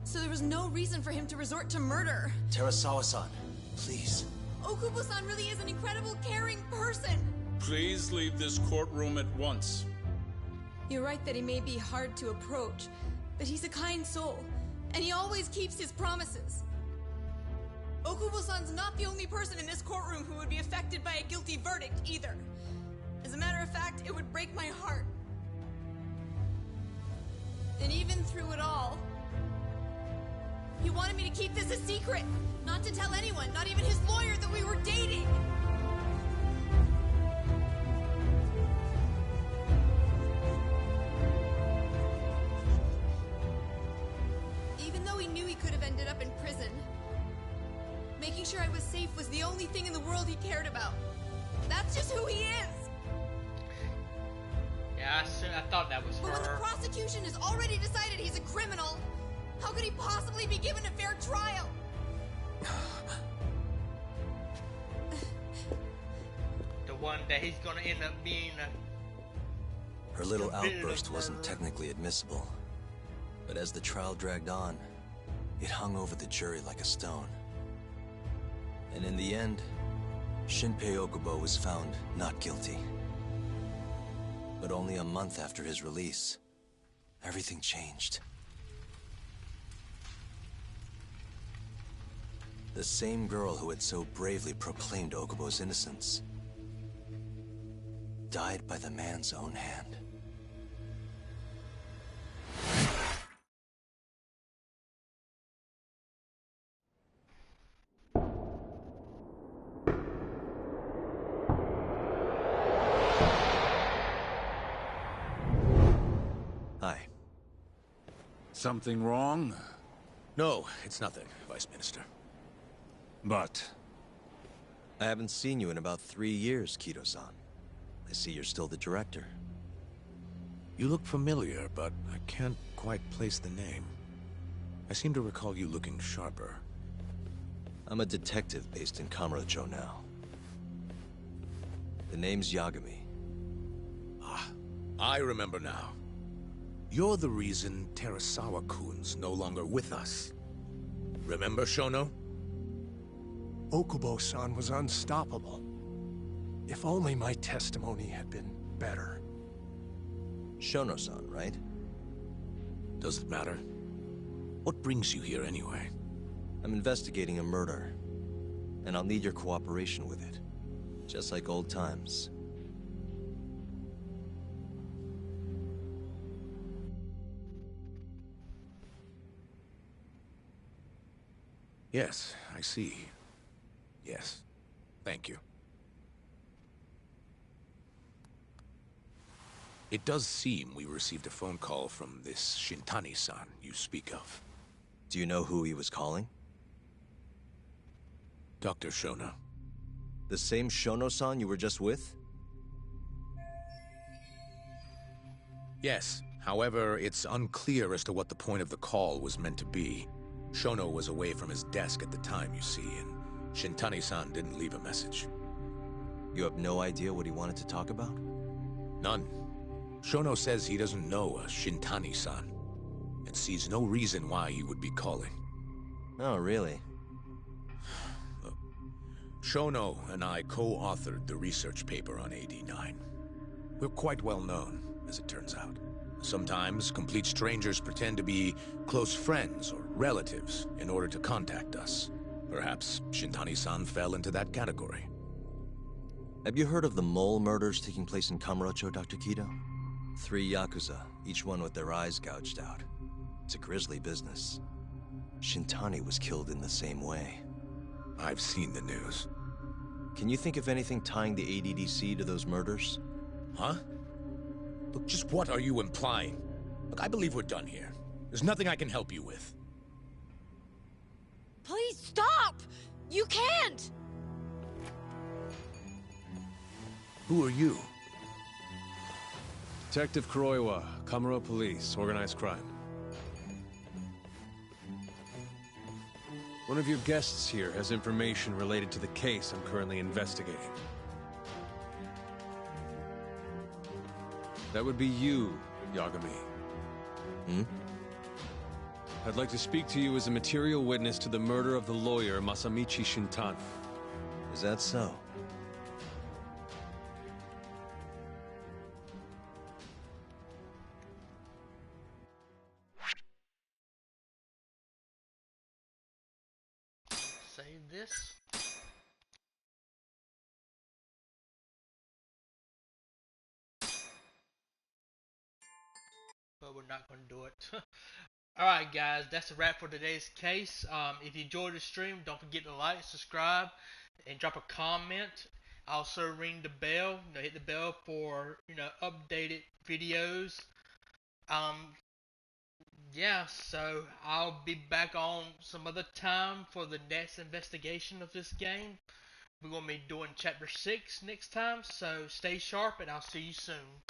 So there was no reason for him to resort to murder. Terasawa-san, please. Okubo-san really is an incredible, caring person. Please leave this courtroom at once. You're right that he may be hard to approach, but he's a kind soul, and he always keeps his promises. Okubo-san's not the only person in this courtroom who would be affected by a guilty verdict, either. As a matter of fact, it would break my heart. And even through it all, he wanted me to keep this a secret, not to tell anyone, not even his lawyer, that we were dating. Even though he knew he could have ended up in prison, making sure I was safe was the only thing in the world he cared about. That's just who he is! Yeah, I thought that was her. But when the prosecution has already decided he's a criminal, how could he possibly be given a fair trial? The one that he's gonna end up being Her little outburst wasn't technically admissible, but as the trial dragged on, it hung over the jury like a stone. And in the end, Shinpei Okubo was found not guilty. But only a month after his release, everything changed. The same girl who had so bravely proclaimed Okubo's innocence died by the man's own hand. Hi. Something wrong? No, it's nothing, Vice Minister. But... I haven't seen you in about 3 years, Kido-san. I see you're still the director. You look familiar, but I can't quite place the name. I seem to recall you looking sharper. I'm a detective based in Kamurocho now. The name's Yagami. Ah, I remember now. You're the reason Terasawa-kun's no longer with us. Remember, Shono? Okubo-san was unstoppable. If only my testimony had been better. Shono-san, right? Does it matter? What brings you here anyway? I'm investigating a murder, and I'll need your cooperation with it. Just like old times. Yes, I see. Yes. Thank you. It does seem we received a phone call from this Shintani-san you speak of. Do you know who he was calling? Dr. Shono. The same Shono-san you were just with? Yes. However, it's unclear as to what the point of the call was meant to be. Shono was away from his desk at the time, you see, and Shintani-san didn't leave a message. You have no idea what he wanted to talk about? None. Shono says he doesn't know a Shintani-san, and sees no reason why he would be calling. Oh, really? Shono and I co-authored the research paper on AD9. We're quite well known, as it turns out. Sometimes, complete strangers pretend to be close friends or relatives in order to contact us. Perhaps Shintani-san fell into that category. Have you heard of the mole murders taking place in Kamurocho, Dr. Kido? 3 Yakuza, each one with their eyes gouged out. It's a grisly business. Shintani was killed in the same way. I've seen the news. Can you think of anything tying the ADDC to those murders? Huh? Look, just what are you implying? Look, I believe we're done here. There's nothing I can help you with. Please stop! You can't! Who are you? Detective Kuroiwa, Kamuro Police, Organized Crime. One of your guests here has information related to the case I'm currently investigating. That would be you, Yagami. Hmm? I'd like to speak to you as a material witness to the murder of the lawyer Masamichi Shintani. Is that so? Save this. But we're not going to do it. Alright guys, that's a wrap for today's case. If you enjoyed the stream, don't forget to like, subscribe, and drop a comment. Also ring the bell, hit the bell for, updated videos. Yeah, so I'll be back on some other time for the next investigation of this game. We're going to be doing Chapter 6 next time, so stay sharp and I'll see you soon.